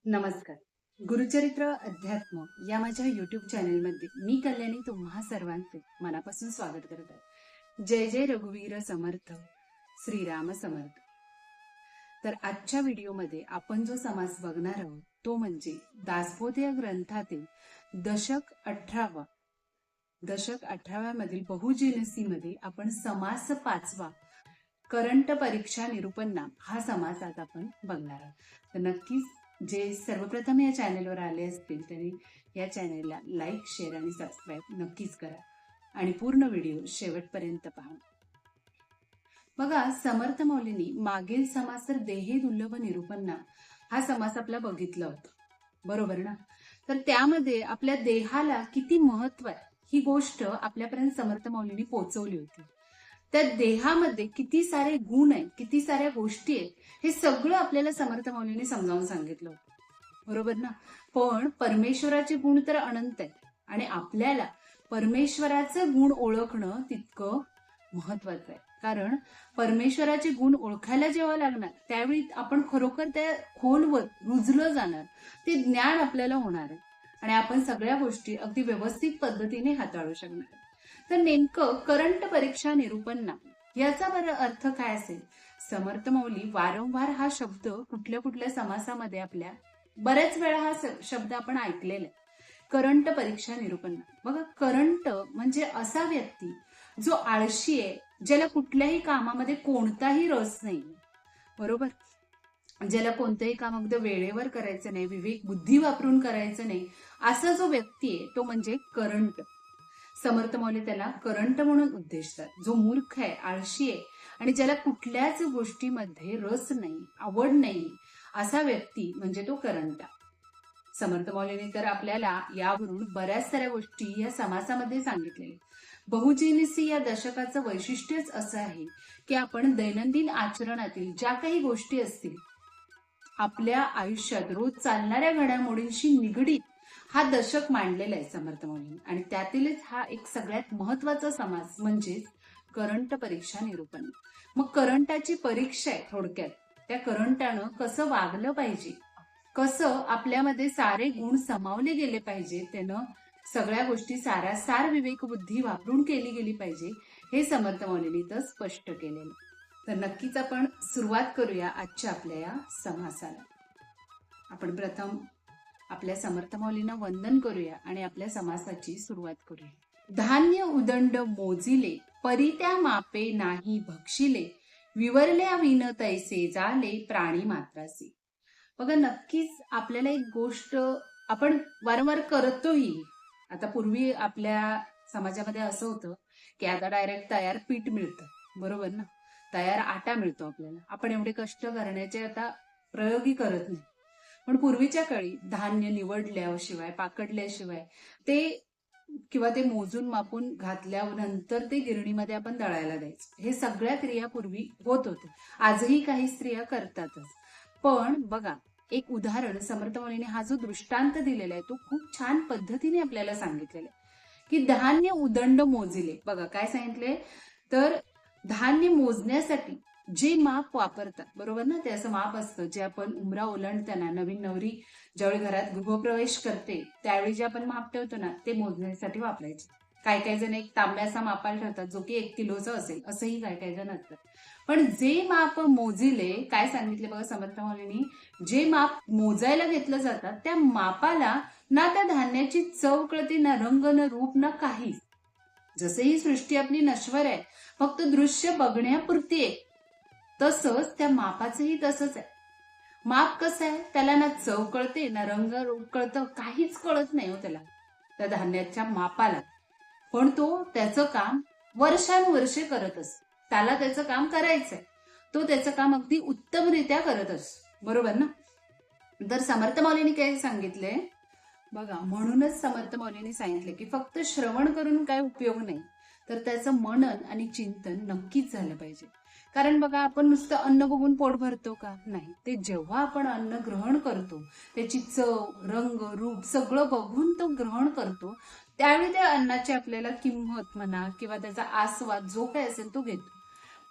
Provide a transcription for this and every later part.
नमस्कार. गुरुचरित्र अध्यात्म या माझ्या युट्यूब चॅनलमध्ये मी कल्याणी तुम्हा सर्वांचे मनापासून स्वागत करत आहे. जय जय रघुवीर समर्थ, श्रीराम समर्थ. तर आजच्या व्हिडिओमध्ये आपण जो समास बघणार आहोत तो म्हणजे दासबोध या ग्रंथातील दशक 18व्या मधील बहुजिनसीमध्ये आपण समास 5वा करंट परीक्षा निरूपण हा समास आज आपण बघणार आहोत. तर नक्कीच जे सर्वप्रथम या चॅनेलवर आले असतील त्यांनी या चॅनेलला लाईक, शेअर आणि सबस्क्राईब नक्कीच करा आणि पूर्ण व्हिडिओ शेवटपर्यंत पहा. बघा, समर्थ मौलींनी मागील समास तर देहे दुर्लभ निरूपण हा समास आपला बघितला होता, बरोबर ना? तर त्यामध्ये आपल्या देहाला किती महत्व आहे ही गोष्ट आपल्यापर्यंत समर्थ मौलींनी पोहोचवली होती. त्या देहामध्ये किती सारे गुण आहेत, किती साऱ्या गोष्टी आहेत, हे सगळं आपल्याला समर्थ मौलींनी समजावून सांगितलं होतं, बरोबर ना? पण परमेश्वराचे गुण तर अनंत आहेत आणि आपल्याला परमेश्वराचे गुण ओळखणं तितकं महत्वाचं आहे. कारण परमेश्वराचे गुण ओळखायला जेव्हा लागणार त्यावेळी आपण खरोखर त्या खोलवर रुजलं जाणार, ते ज्ञान आपल्याला होणार आहे आणि आपण सगळ्या गोष्टी अगदी व्यवस्थित पद्धतीने हाताळू शकणार. तर नेमकं करंट परीक्षा निरूपण याचा बरं अर्थ काय असेल? समर्थ मौली वारंवार हा शब्द कुठल्या कुठल्या समासामध्ये आपल्या बऱ्याच वेळा हा शब्द आपण ऐकलेला आहे, करंट परीक्षा निरूपण. बघा, करंट म्हणजे असा व्यक्ती जो आळशी आहे, ज्याला कुठल्याही कामामध्ये कोणताही रस नाही, बरोबर? ज्याला कोणतंही काम अगदी वेळेवर करायचं नाही, विवेक बुद्धी वापरून करायचं नाही, असा जो व्यक्ती आहे तो म्हणजे करंट. समर्थ मौली त्याला करंट म्हणून उद्देशतात. जो मूर्ख आहे, आळशी आहे आणि ज्याला कुठल्याच गोष्टीमध्ये रस नाही, आवड नाही, असा व्यक्ती म्हणजे तो करंट. समर्थ मौलीने तर आपल्याला यावरून बऱ्याच साऱ्या गोष्टी या समासामध्ये सांगितलेल्या. बहुजिनसी या दशकाचं वैशिष्ट्यच असं आहे की आपण दैनंदिन आचरणातील ज्या काही गोष्टी असतील, आपल्या आयुष्यात रोज चालणाऱ्या घडामोडींशी निगडीत हा दशक मांडलेला आहे समर्थ मौलींनी आणि त्यातीलच हा एक सगळ्यात महत्वाचा समास म्हणजे करंट परीक्षा निरूपण. मग करंटाची परीक्षा आहे थोडक्यात. त्या करंटानं कसं वागलं पाहिजे, कसं आपल्यामध्ये सारे गुण समावले गेले पाहिजे, त्यानं सगळ्या गोष्टी सारासार विवेक बुद्धी वापरून केली गेली पाहिजे, हे समर्थ मौलींनी तर स्पष्ट केलेलं. तर नक्कीच आपण सुरुवात करूया आजच्या आपल्या या समासाला. आपण प्रथम आपल्या समर्थ मौलींना वंदन करूया आणि आपल्या समासाची सुरुवात करूया. धान्य उदंड मोजिले, परी त्या मापे नाही भक्षिले, विवरल्या विन तैसे झाले प्राणी मात्रासी. बघा, नक्कीच आपल्याला एक गोष्ट आपण वारंवार करतोही. आता पूर्वी आपल्या समाजामध्ये असं होतं की आता डायरेक्ट तयार पीठ मिळतं, बरोबर ना? तयार आटा मिळतो आपल्याला. आपण एवढे कष्ट करण्याचे आता प्रयोगही करत नाही. पण पूर्वीच्या काळी धान्य निवडल्याशिवाय, पाकडल्याशिवाय ते किंवा ते मोजून मापून घातल्यानंतर ते गिरणीमध्ये आपण दळायला द्यायचं. हे सगळ्या क्रिया पूर्वी होत होते. आजही काही स्त्रिया करतातच. पण बघा, एक उदाहरण समर्थ मौलीने हा जो दृष्टांत दिलेला आहे तो खूप छान पद्धतीने आपल्याला सांगितलेला आहे की धान्य उदंड मोजिले. बघा काय सांगितले, तर धान्य मोजण्यासाठी जे माप वापरतात, बरोबर ना? ते असं माप असतं जे आपण उमरा ओलांडताना, नवीन नवरी ज्यावेळी घरात गृहप्रवेश करते त्यावेळी जे आपण माप ठेवतो ना, ते मोजण्यासाठी वापरायचे. काही काही जण एक तांब्याचा मापाला ठेवतात जो की 1 किलोचा असेल, असंही काही काही जण असतात. पण जे माप मोजिले, काय सांगितले बघा समर्थ मौलींनी, जे माप मोजायला घेतलं जातं त्या मापाला ना त्या धान्याची चव कळते, ना रंग, ना रूप, ना काही. जसे ही सृष्टी आपली नश्वर आहे, फक्त दृश्य बघण्यापुरती आहे, तसंच त्या मापाचंही तसंच आहे. माप कसं आहे, त्याला ना चव कळते, ना रंग रूप कळतं, काहीच कळत नाही हो त्याला, त्या धान्याच्या मापाला. पण तो त्याचं काम वर्षानुवर्षे करत असतो. त्याला त्याचं काम करायचंय, तो त्याचं काम अगदी उत्तमरित्या करत असतो, बरोबर ना? तर समर्थ मौलींनी काय सांगितलंय बघा, म्हणूनच समर्थ मौलींनी सांगितले की फक्त श्रवण करून काय उपयोग नाही, तर त्याचं मनन आणि चिंतन नक्कीच झालं पाहिजे. कारण बघा, आपण नुसतं अन्न बघून पोट भरतो का? नाही. ते जेव्हा आपण अन्न ग्रहण करतो, त्याची चव, रंग, रूप सगळं बघून तो ग्रहण करतो, त्यावेळी त्या अन्नाची आपल्याला किंमत म्हणा किंवा त्याचा आस्वाद जो काय असेल तो घेतो.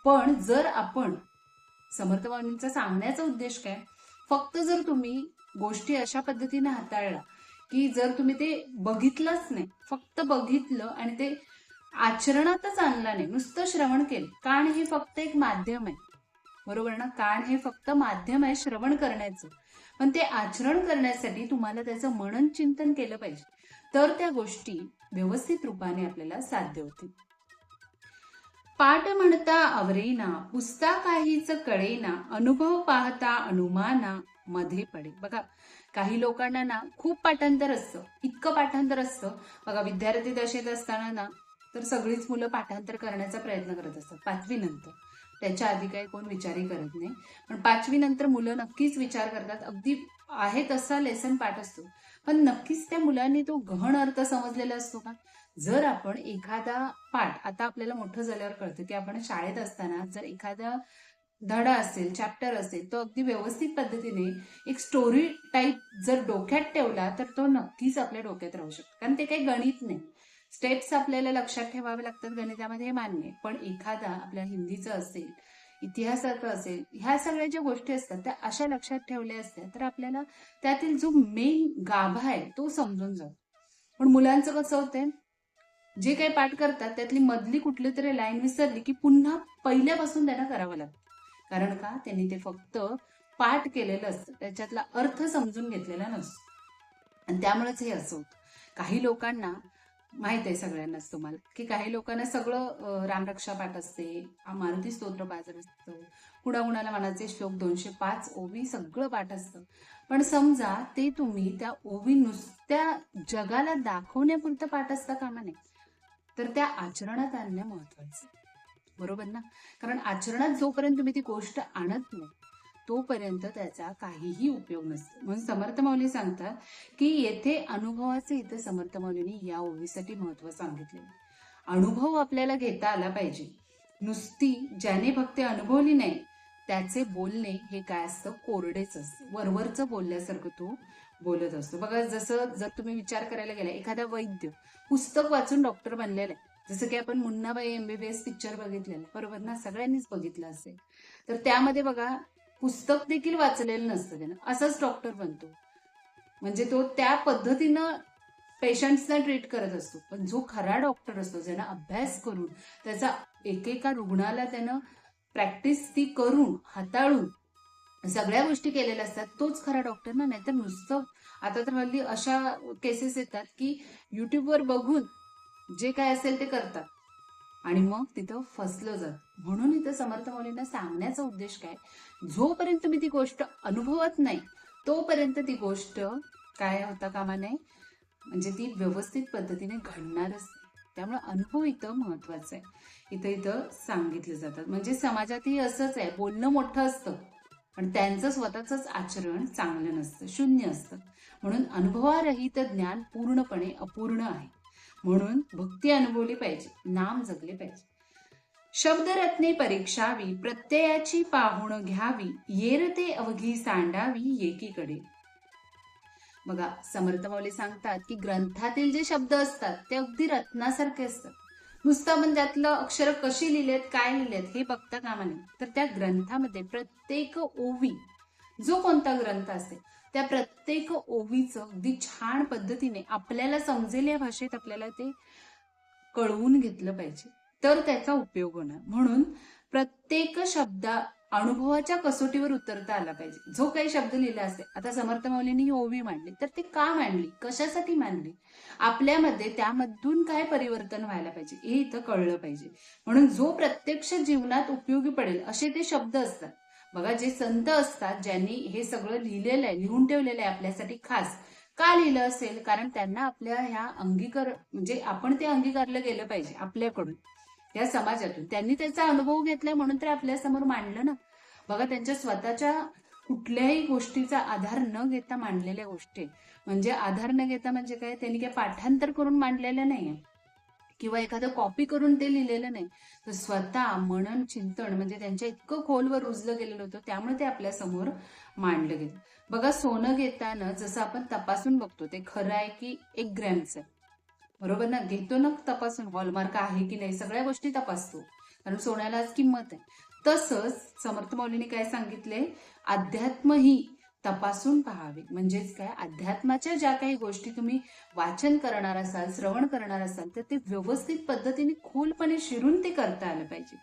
पण जर आपण समर्थ मौलींचा सांगण्याचा उद्देश काय, फक्त जर तुम्ही गोष्टी अशा पद्धतीने हाताळल्या की जर तुम्ही ते बघितलंच नाही, फक्त बघितलं आणि ते आचरणातच आणलं नाही, नुसतं श्रवण केलं. कान हे फक्त एक माध्यम आहे, बरोबर ना? कान हे फक्त माध्यम आहे श्रवण करण्याचं, पण ते आचरण करण्यासाठी तुम्हाला त्याचं मनन चिंतन केलं पाहिजे, तर त्या गोष्टी व्यवस्थित रूपाने आपल्याला साध्य होतील. पाठ म्हणता आवरेना, पुसता काहीच कळेना, अनुभव पाहता अनुमाना मध्ये पडे. बघा, काही लोकांना ना खूप पाठांतर असतं, इतकं पाठांतर असतं. बघा, विद्यार्थी दशेत असताना ना तर सगळीच मुलं पाठांतर करण्याचा प्रयत्न करत असतात 5वी नंतर. त्याच्या आधी काही कोण विचारही करत नाही, पण 5वी नंतर मुलं नक्कीच विचार करतात. अगदी आहे तसा लेसन पाठ असतो, पण नक्कीच त्या मुलांनी तो गहन अर्थ समजलेला असतो का? जर आपण एखादा पाठ, आता आपल्याला मोठं झाल्यावर कळतं की आपण शाळेत असताना जर एखादा धडा असेल, चॅप्टर असेल, तो अगदी व्यवस्थित पद्धतीने एक स्टोरी टाईप जर डोक्यात ठेवला तर तो नक्कीच आपल्या डोक्यात राहू शकतो. कारण ते काही गणित नाही, स्टेप्स आपल्याला लक्षात ठेवावे लागतात गणितामध्ये, हे मान्य आहे. पण एखादा आपल्या हिंदीचं असेल, इतिहासाचं असेल, ह्या सगळ्या ज्या गोष्टी असतात त्या अशा लक्षात ठेवल्या असत्या तर आपल्याला त्यातील जो मेन गाभा आहे तो समजून जातो. पण मुलांचं कसं होतंय, जे काही पाठ करतात त्यातली मधली कुठली तरी लाईन विसरली की पुन्हा पहिल्यापासून त्यांना करावं लागतं. कारण का? त्यांनी ते फक्त पाठ केलेलं असतं, त्याच्यातला अर्थ समजून घेतलेला नसतो, आणि त्यामुळेच हे असं होतं. काही लोकांना माहित आहे, सगळ्यांनाच तुम्हाला, की काही लोकांना सगळं रामरक्षा पाठ असते, मारुती स्तोत्र पाठ असतं, कुणाकुणाला मनाचे श्लोक 205 ओवी सगळं पाठ असतं. पण समजा ते तुम्ही त्या ओवी नुसत्या जगाला दाखवण्यापुरतं पाठ असता कामा नये, तर त्या आचरणात आणणं महत्वाचं, बरोबर ना? कारण आचरणात जोपर्यंत तुम्ही ती गोष्ट आणत नाही तोपर्यंत त्याचा काहीही उपयोग नसतो. म्हणून समर्थ माऊली सांगतात की येथे अनुभवाचे, इथे समर्थ माऊलींनी या ओवीसाठी महत्व सांगितले. अनुभव आपल्याला घेता आला पाहिजे. नुसती ज्याने भक्ती अनुभवली नाही त्याचे बोलणे हे काय असतं, कोरडेच असतं, वरवरचं बोलल्यासारखं तो बोलत असतो. बघा, जसं जर तुम्ही विचार करायला गेला, एखादा वैद्य पुस्तक वाचून डॉक्टर बनलेला आहे, जसं की आपण मुन्नाबाई MBBS पिक्चर बघितलेला, बरोबर ना? सगळ्यांनीच बघितलं असेल. तर त्यामध्ये बघा, पुस्तक देखील वाचलेलं नसतं त्यानं, असाच डॉक्टर बनतो. म्हणजे तो त्या पद्धतीनं पेशंट्सना ट्रीट करत असतो. पण जो खरा डॉक्टर असतो, ज्यानं अभ्यास करून त्याचा एकेका रुग्णाला त्यानं प्रॅक्टिस ती करून हाताळून सगळ्या गोष्टी केलेल्या असतात, तोच खरा डॉक्टर ना. नाहीतर नुसतं, आता तर हल्ली अशा केसेस येतात की युट्यूबवर बघून जे काय असेल ते करतात आणि मग तिथं फसलं जात. म्हणून इथं समर्थ माऊलींना सांगण्याचा उद्देश काय, जोपर्यंत तुम्ही ती गोष्ट अनुभवत नाही तोपर्यंत ती गोष्ट काय होता कामा नये, म्हणजे ती व्यवस्थित पद्धतीने घडणारच नाही. त्यामुळे अनुभव इथं महत्वाचा आहे, इथं सांगितलं जातात. म्हणजे समाजातही असंच आहे, बोलणं मोठं असतं पण त्यांचं स्वतःच आचरण चांगलं नसतं, शून्य असतं. म्हणून अनुभवारहित ज्ञान पूर्णपणे अपूर्ण आहे. म्हणून भक्ती अनुभवली पाहिजे, नाम जगले पाहिजे. शब्दरत्ने परीक्षावी, प्रत्ययाची पाहुण घ्यावी, येरते अवघी सांडावी एकीकडे. बघा, समर्थ माऊली सांगतात की ग्रंथातील जे शब्द असतात ते अगदी रत्नासारखे असतात. नुसतं आपण त्यातलं अक्षर कशी लिहिलेत, काय लिहिलेत हे बघता कामा नये. तर त्या ग्रंथामध्ये प्रत्येक ओवी, जो कोणता ग्रंथ असेल त्या प्रत्येक ओवीचं अगदी छान पद्धतीने आपल्याला समजेल या भाषेत आपल्याला ते कळवून घेतलं पाहिजे, तर त्याचा उपयोग होणार. म्हणून प्रत्येक शब्द अनुभवाच्या कसोटीवर उतरता आला पाहिजे. जो काही शब्द लिहिला असेल, आता समर्थ माऊलींनी ही ओवी मांडली, तर ती का मांडली, कशासाठी मांडली, आपल्यामध्ये त्यामधून काय परिवर्तन व्हायला पाहिजे हे इथं कळलं पाहिजे. म्हणून जो प्रत्यक्ष जीवनात उपयोगी पडेल असे ते शब्द असतात. बघा, जे संत असतात, ज्यांनी हे सगळं लिहिलेलं आहे, लिहून ठेवलेलं आहे आपल्यासाठी, खास का लिहिलं असेल, कारण त्यांना आपल्या ह्या म्हणजे आपण ते अंगीकारलं गेलं पाहिजे आपल्याकडून, या समाजातून. त्यांनी त्याचा अनुभव घेतलाय म्हणून तर आपल्या समोर मांडलं ना. बघा, त्यांच्या स्वतःच्या कुठल्याही गोष्टीचा आधार न घेता मांडलेल्या गोष्टी, म्हणजे आधार न घेता म्हणजे काय, त्यांनी काय पाठांतर करून मांडलेलं नाहीये किंवा एखादं कॉपी करून ते लिहिलेलं नाही, तर स्वतः मनन चिंतन म्हणजे त्यांच्या इतकं खोलवर रुजलं गेलेलं होतं, त्यामुळे ते आपल्या समोर मांडलं गेलं. बघा, सोनं घेताना जसं आपण तपासून बघतो ते खरं आहे की 1 ग्रॅमचं, बरोबर ना? घेतो ना तपासून, हॉलमार्क आहे की नाही, सगळ्या गोष्टी तपासतो, कारण सोन्याला आज किंमत आहे. तसंच समर्थ माऊलीने काय सांगितले, अध्यात्म ही तपासून पाहावे. म्हणजेच काय, अध्यात्माच्या ज्या काही गोष्टी तुम्ही वाचन करणार असाल, श्रवण करणार असाल, तर ते व्यवस्थित पद्धतीने खोलपणे शिरून ते करता आलं पाहिजे.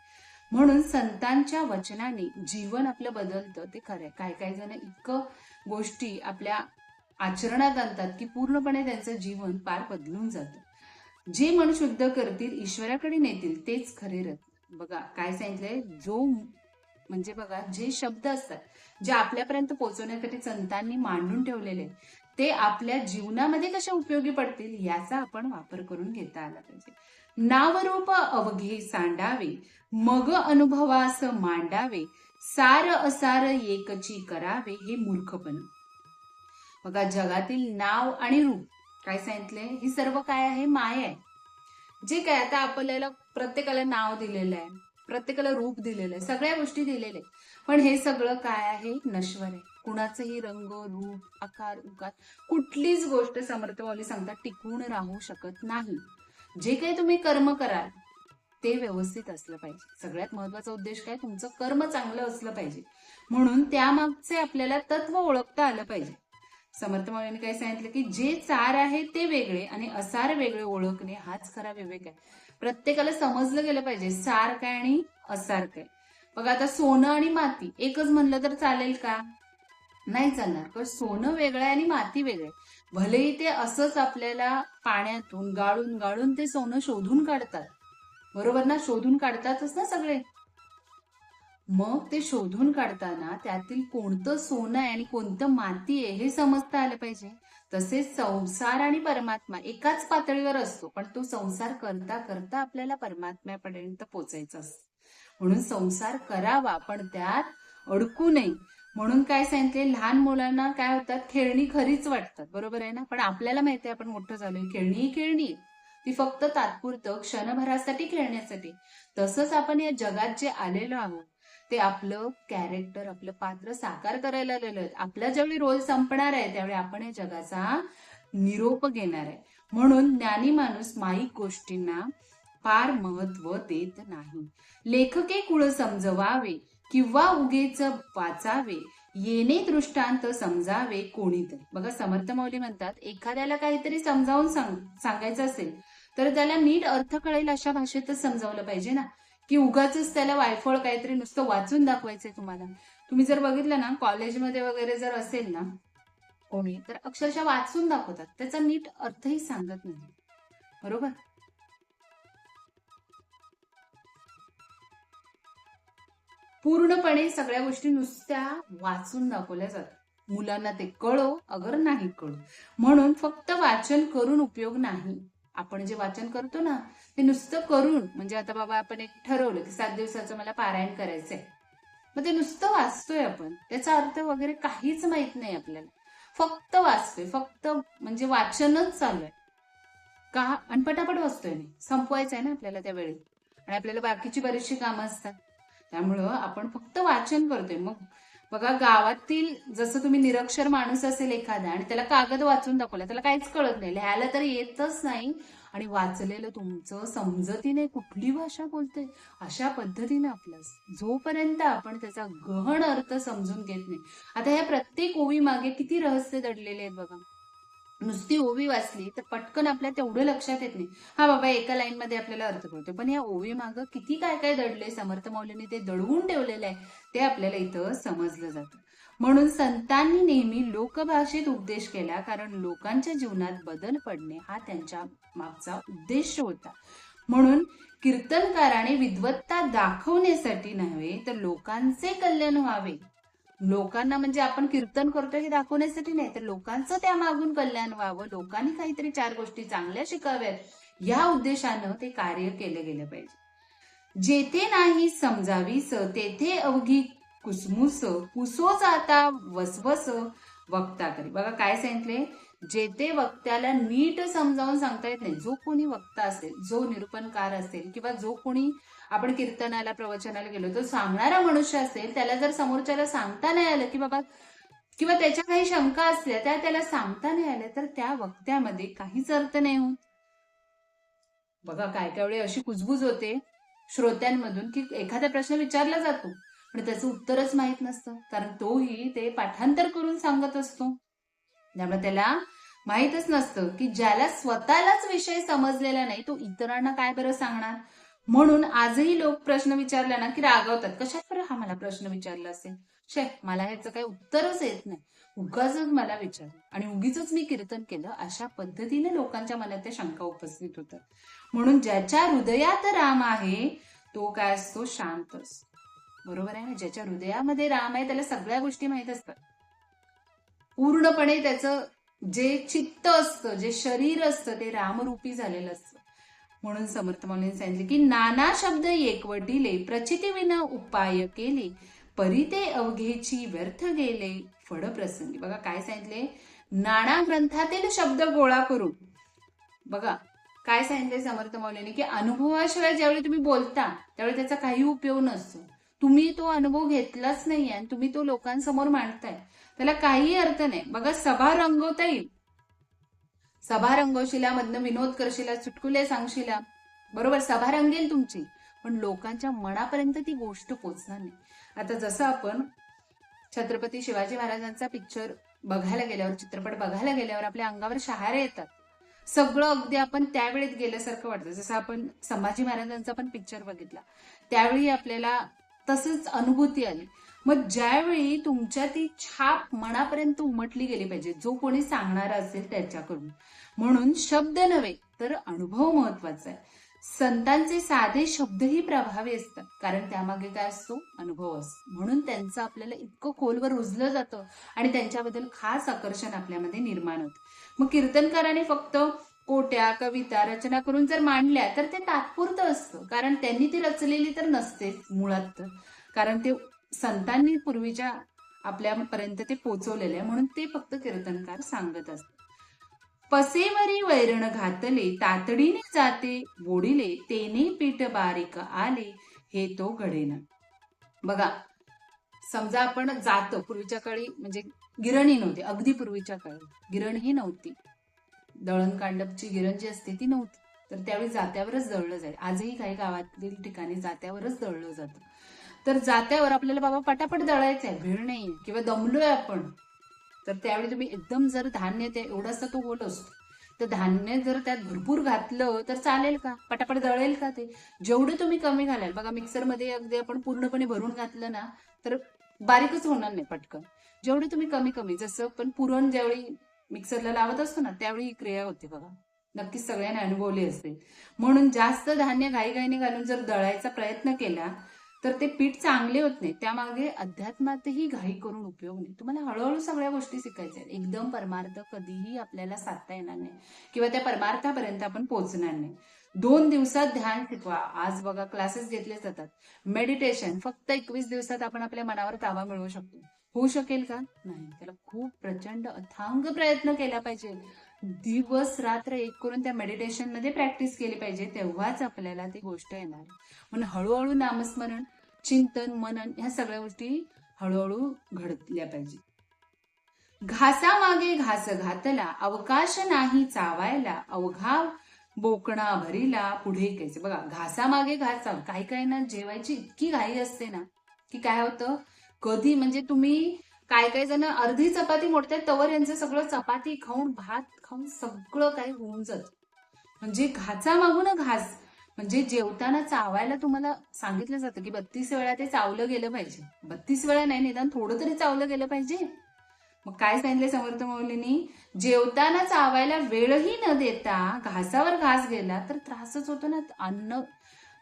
म्हणून संतांच्या वचनाने जीवन आपलं बदलतं ते खरंय. काही काही जण इतकं गोष्टी आपल्या आचरणात आणतात की पूर्णपणे त्यांचं जीवन पार बदलून जातं. जे मन शुद्ध करतील ईश्वराकडे नेतील तेच खरे रत्न. बघा काय सांगितलंय, जो म्हणजे बघा जे शब्द असतात जे आपल्यापर्यंत पोहोचवण्यासाठी संतांनी मांडून ठेवलेले ते आपल्या जीवनामध्ये कशा उपयोगी पडतील याचा आपण वापर करून घेता आला पाहिजे. नावरूप अवघे सांडावे, मग अनुभवास मांडावे, सार असार एकची करावे, हे मूर्खपण. बघा जगातील नाव आणि रूप काय सांगितलंय, हे सर्व काय आहे, माया आहे. जे काय आता आपल्याला प्रत्येकाला नाव दिलेलं आहे, प्रत्येकाला रूप दिलेलं आहे, सगळ्या गोष्टी दिलेल्या आहेत, पण हे सगळं काय आहे, नश्वर आहे. कुणाचंही रंग, रूप, आकार, उकार कुठलीच गोष्ट समर्थ माऊली सांगतात टिकून राहू शकत नाही. जे काही तुम्ही कर्म कराल ते व्यवस्थित असलं पाहिजे. सगळ्यात महत्वाचा उद्देश काय, तुमचं कर्म चांगलं असलं पाहिजे. म्हणून त्यामागचे आपल्याला तत्व ओळखता आलं पाहिजे. समर्थ माऊलींनी काय सांगितलं की जे चार आहे ते वेगळे आणि असार वेगळे ओळखणे हाच खरा विवेक आहे. प्रत्येकाला समजलं गेलं पाहिजे सार काय आणि असार काय. बघा आता सोनं आणि माती एकच म्हणलं तर चालेल का, नाही चालणार. कारण सोनं वेगळं आहे आणि माती वेगळं आहे. भलेही ते असंच आपल्याला पाण्यातून गाळून गाळून ते सोनं शोधून काढतात, बरोबर ना, शोधून काढतातच ना सगळे. मग ते शोधून काढताना त्यातील कोणतं सोनं आहे आणि कोणतं माती आहे हे समजता आलं पाहिजे. तसेच संसार आणि परमात्मा एकाच पातळीवर असतो, पण तो संसार करता करता आपल्याला परमात्म्यापर्यंत पोचायचं असतं. म्हणून संसार करावा पण त्यात अडकू नये. म्हणून काय सांगितले, लहान मुलांना काय होतात, खेळणी खरीच वाटतात, बरोबर आहे ना, पण आपल्याला माहिती आहे आपण मोठं झालोय, खेळणी ही खेळणी, ती फक्त तात्पुरतं क्षणभरासाठी खेळण्यासाठी. तसंच आपण या जगात जे आलेलो आहोत ते आपलं कॅरेक्टर, आपलं पात्र साकार करायला आलेलं आहे. आपला ज्यावेळी रोल संपणार आहे त्यावेळी आपण या जगाचा निरोप घेणार आहे. म्हणून ज्ञानी माणूस माईक गोष्टींना फार महत्व देत नाही. लेखके कुळ समजवावे किंवा उगेच वाचावे, येणे दृष्टांत समजावे कोणीतरी. बघा समर्थ माऊली म्हणतात एखाद्याला काहीतरी समजावून सांगायचं असेल तर त्याला नीट अर्थ कळेल अशा भाषेतच समजावलं पाहिजे ना, की उगाच त्याला वायफळ काहीतरी नुसतं वाचून दाखवायचंय तुम्हाला. तुम्ही जर बघितलं ना कॉलेजमध्ये वगैरे जर असेल ना कोणी, तर अक्षरशः वाचून दाखवतात, त्याचा नीट अर्थही सांगत नाही, बरोबर. पूर्णपणे सगळ्या गोष्टी नुसत्या वाचून दाखवल्या जातात. मुलांना ते कळो अगर नाही कळो. म्हणून फक्त वाचन करून उपयोग नाही. आपण जे वाचन करतो ना ते नुसतं करून, म्हणजे आता बाबा आपण एक ठरवलं की 7 दिवसाचं मला पारायण करायचंय, मग ते नुसतं वाचतोय आपण, त्याचा अर्थ वगैरे काहीच माहित नाही आपल्याला, फक्त वाचतोय, फक्त म्हणजे वाचनच चालू आहे का, आणि पटापट वाचतोय, नाही संपवायचं आहे ना आपल्याला त्या वेळेत, आणि आपल्याला बाकीची बरीचशी कामं असतात. त्यामुळं आपण फक्त वाचन करतोय. मग बघा गावातील जसं तुम्ही निरक्षर माणूस असेल एखादा आणि त्याला कागद वाचून दाखवला, त्याला काहीच कळत नाही, लिहायला तर येतच नाही, आणि वाचलेलं तुमचं समजती नाही कुठली भाषा बोलते, अशा पद्धतीने आपलं जोपर्यंत आपण त्याचा गहन अर्थ समजून घेत नाही. आता ह्या प्रत्येक ओवी मागे किती रहस्य दडलेले आहेत बघा. नुसती ओवी वाचली तर पटकन आपल्या तेवढं लक्षात येत नाही, हा बाबा एका लाईन मध्ये आपल्याला अर्थ कळतो, पण या ओवी मागं किती काय काय दडले, समर्थ माऊलींनी ते दडवून ठेवलेलं आहे, ते आपल्याला इथं समजलं जातं. म्हणून संतांनी नेहमी लोकभाषेत उपदेश केला, कारण लोकांच्या जीवनात बदल पडणे हा त्यांच्या मागचा उद्देश होता. म्हणून कीर्तनकाराने विद्वत्ता दाखवण्यासाठी नव्हे तर लोकांचे कल्याण व्हावे, लोकांना म्हणजे आपण कीर्तन करतोय हे दाखवण्यासाठी नाही, तर लोकांचं त्या मागून कल्याण व्हावं, लोकांनी काहीतरी 4 गोष्टी चांगल्या शिकाव्यात या उद्देशानं ते कार्य केलं गेलं पाहिजे. जेथे नाही समजावीस तेथे अवघी कुसमुस, पुसोच आता वसवस वक्ता करी. बघा काय सांगितले, जेथे वक्त्याला नीट समजावून सांगता येत नाही, जो कोणी वक्ता असेल, जो निरूपणकार असेल, किंवा जो कोणी आपण कीर्तनाला प्रवचनाला गेलो तो सांगणारा मनुष्य असेल, त्याला जर समोरच्याला सांगता नाही आलं की बाबा, किंवा त्याच्या काही शंका असल्या त्या त्याला सांगता नाही आल्या, तर त्या वक्त्यामध्ये काहीच अर्थ नाही होत. बघा काय काय वेळी अशी कुजबूज होते श्रोत्यांमधून की एखादा प्रश्न विचारला जातो पण त्याचं उत्तरच माहित नसतं, कारण तोही ते पाठांतर करून सांगत असतो. त्यामुळे त्याला माहीतच नसतं की ज्याला स्वतःलाच विषय समजलेला नाही तो इतरांना काय बरं सांगणार. म्हणून आजही लोक प्रश्न विचारला ना की रागवतात, कशात बरं हा मला प्रश्न विचारला असेल, शे मला ह्याचं काही उत्तरच येत नाही, उगाच मला विचारलं आणि उगीच मी कीर्तन केलं, अशा पद्धतीने लोकांच्या मनात त्या शंका उपस्थित होतात. म्हणून ज्याच्या हृदयात राम आहे तो काय असतो, शांत असतो. बरोबर आहे ना. ज्याच्या हृदयामध्ये राम आहे त्याला सगळ्या गोष्टी माहीत असतात. पूर्णपणे त्याचं जे चित्त असतं, जे शरीर असतं ते रामरूपी झालेलं असतं. म्हणून समर्थ माऊलींनी सांगितले की नाना शब्द एकवटिले, प्रचितीविना उपाय केले, परी ते अवघेची व्यर्थ गेले, फळ प्रसंगी. बघा काय सांगितले, नाना ग्रंथातील शब्द गोळा करून. बघा काय सांगितले समर्थ माऊलींनी की अनुभवाशिवाय ज्यावेळी तुम्ही बोलता त्यावेळी त्याचा काही उपयोग नसतो. तुम्ही तो अनुभव घेतलाच नाही आणि तुम्ही तो लोकांसमोर मांडताय, त्याला काही अर्थ नाही. बघा सभा रंगवता येईल, सभा रंगवशिला, मधनं विनोद करशिला, चुटकुले सांगशिला, बरोबर सभा रंगेल तुमची, पण लोकांच्या मनापर्यंत ती गोष्ट पोचणार नाही. आता जसं आपण छत्रपती शिवाजी महाराजांचा पिक्चर बघायला गेल्यावर, चित्रपट बघायला गेल्यावर आपल्या अंगावर शहारे येतात, सगळं अगदी आपण त्यावेळेत गेल्यासारखं वाटतं. जसं आपण संभाजी महाराजांचा पण पिक्चर बघितला त्यावेळी आपल्याला तसंच अनुभूती आली. मग ज्यावेळी तुमच्या ती छाप मनापर्यंत उमटली गेली पाहिजे, जो कोणी सांगणारा असेल त्याच्याकडून. म्हणून शब्द नव्हे तर अनुभव महत्वाचा आहे. संतांचे साधे शब्दही प्रभावी असतात, कारण त्यामागे काय असतो, अनुभव असतो. म्हणून त्यांचं आपल्याला इतकं खोलवर रुजलं जातं आणि त्यांच्याबद्दल खास आकर्षण आपल्यामध्ये निर्माण होतं. मग कीर्तनकाराने फक्त कोट्या कविता रचना करून जर मांडल्या तर ते तात्पुरतं असतं, कारण त्यांनी ती रचलेली तर नसते मुळात, कारण ते संतांनी पूर्वीच्या आपल्यापर्यंत ते पोचवलेले आहे. म्हणून ते फक्त कीर्तनकार सांगत असतात. पसेवरी वैरण घातले, तातडीने जाते बोडिले, तेने पीठ बारीक आले, हे तो घडेना. बघा समजा आपण जातो, पूर्वीच्या काळी म्हणजे गिरणी नव्हती, अगदी पूर्वीच्या काळी गिरण ही नव्हती, दळण कांडपची गिरण जी असते ती नव्हती, तर त्यावेळी जात्यावरच दळलं जाईल. आजही काही गावातील ठिकाणी जात्यावरच दळलं जातं. तर जात्यावर आपल्याला बाबा पटापट दळायचं आहे, भेळ नाही किंवा दमलोय आपण, तर त्यावेळी तुम्ही एकदम जर धान्य ते एवढासा तो गोल असतो, तर धान्य जर त्यात भरपूर घातलं तर चालेल का, पटापट दळेल का ते? जेवढं तुम्ही कमी घालाल, बघा मिक्सरमध्ये अगदी आपण पूर्णपणे भरून घातलं ना तर बारीकच होणार नाही पटकन. जेवढे तुम्ही कमी कमी, जसं पण पुरण ज्यावेळी मिक्सरला लावत असतो ना त्यावेळी ही क्रिया होते बघा, नक्कीच सगळ्यांनी अनुभवली असेल. म्हणून जास्त धान्य घाईघाईने घालून जर दळायचा प्रयत्न केला तर ते पीठ चांगले होत नाही. त्यामागे अध्यात्मातही घाई करून उपयोग नाही. तुम्हाला हळूहळू सगळ्या गोष्टी शिकायच्या आहेत. एकदम परमार्थ कधीही आपल्याला साधता येणार नाही किंवा त्या परमार्थापर्यंत आपण पोहोचणार नाही. 2 दिवसात ध्यान शिकवा. आज बघा क्लासेस घेतले जातात, मेडिटेशन फक्त 21 दिवसात आपण आपल्या मनावर ताबा मिळवू शकतो. होऊ शकेल का? नाही. त्याला खूप प्रचंड अथांग प्रयत्न केला पाहिजे, दिवस रात्र एक करून त्या मेडिटेशन मध्ये प्रॅक्टिस केली पाहिजे, तेव्हाच आपल्याला ती गोष्ट येणार. म्हणून हळूहळू नामस्मरण, चिंतन, मनन ह्या सगळ्या गोष्टी हळूहळू घडल्या पाहिजे. घासा मागे घास घातला, अवकाश नाही चावायला, अवघा बोकणा भरीला, पुढे कैसे. बघा घासामागे घास चाव, काही काही ना जेवायची इतकी घाई असते ना की काय होतं, कधी म्हणजे तुम्ही काय काही जण अर्धी चपाती मोडतात तवर यांचं सगळं चपाती खाऊन भात खाऊन सगळं काही होऊन जात. म्हणजे घाचा मागून घास, म्हणजे जेवताना चावायला तुम्हाला सांगितलं जातं की 32 वेळा ते चावलं गेलं पाहिजे. 32 वेळा नाही, निदान थोडं तरी चावलं गेलं पाहिजे. मग काय सांगितले समर्थ माऊलींनी, जेवताना चावायला वेळही न देता घासावर घास गेला तर त्रासच होतो ना. अन्न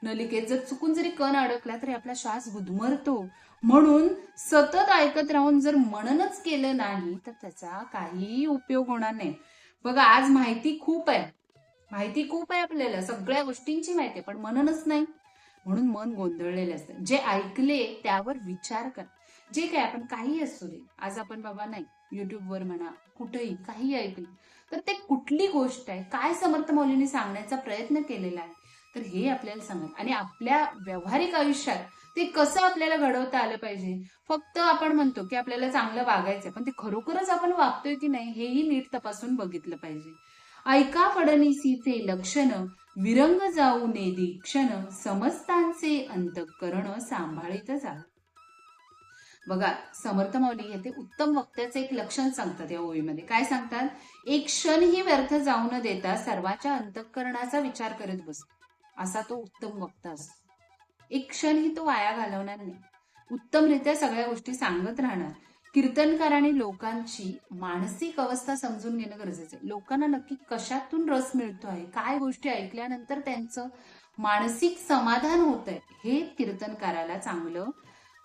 नलिकेत जर चुकून जरी कण अडकला तरी आपला श्वास गुदमरतो. म्हणून सतत ऐकत राहून जर मननच केलं नाही तर त्याचा काही उपयोग होणार नाही. बघा आज माहिती खूप आहे, माहिती खूप आहे, आपल्याला सगळ्या गोष्टींची माहिती आहे, पण मननच नाही. म्हणून मन गोंधळलेलं असतं. जे ऐकले त्यावर विचार कर. जे काय आपण काही असू दे, आज आपण बाबा नाही युट्यूबवर म्हणा कुठेही काही ऐकलं तर ते कुठली गोष्ट आहे, काय समर्थ मौलींनी सांगण्याचा प्रयत्न केलेला आहे, तर हे आपल्याला सांगा. आणि आपल्या व्यावहारिक आयुष्यात ते कसं आपल्याला घडवता आलं पाहिजे. फक्त आपण म्हणतो की आपल्याला चांगलं वागायचं, पण ते खरोखरच आपण वागतोय की नाही हेही नीट तपासून बघितलं पाहिजे. ऐका फडणीसीचे लक्षण, विरंग जाऊ नेदी क्षण, समस्तांचे अंतःकरण सांभाळीत जा. बघा, समर्थ माऊली येथे उत्तम वक्त्याचं एक लक्षण सांगतात या ओळीमध्ये. काय सांगतात? एक क्षणही व्यर्थ जाऊ न देता सर्वांच्या अंतःकरणाचा विचार करत बसतो, असा तो उत्तम वक्ता असतो. एक क्षणही तो वाया घालवणार नाही, उत्तमरित्या सगळ्या गोष्टी सांगत राहणार. कीर्तनकाराने लोकांची मानसिक अवस्था समजून घेणं गरजेचं आहे. लोकांना नक्की कशातून रस मिळतो आहे, काय गोष्टी ऐकल्यानंतर त्यांचं मानसिक समाधान होत आहे, हे कीर्तनकाराला चांगलं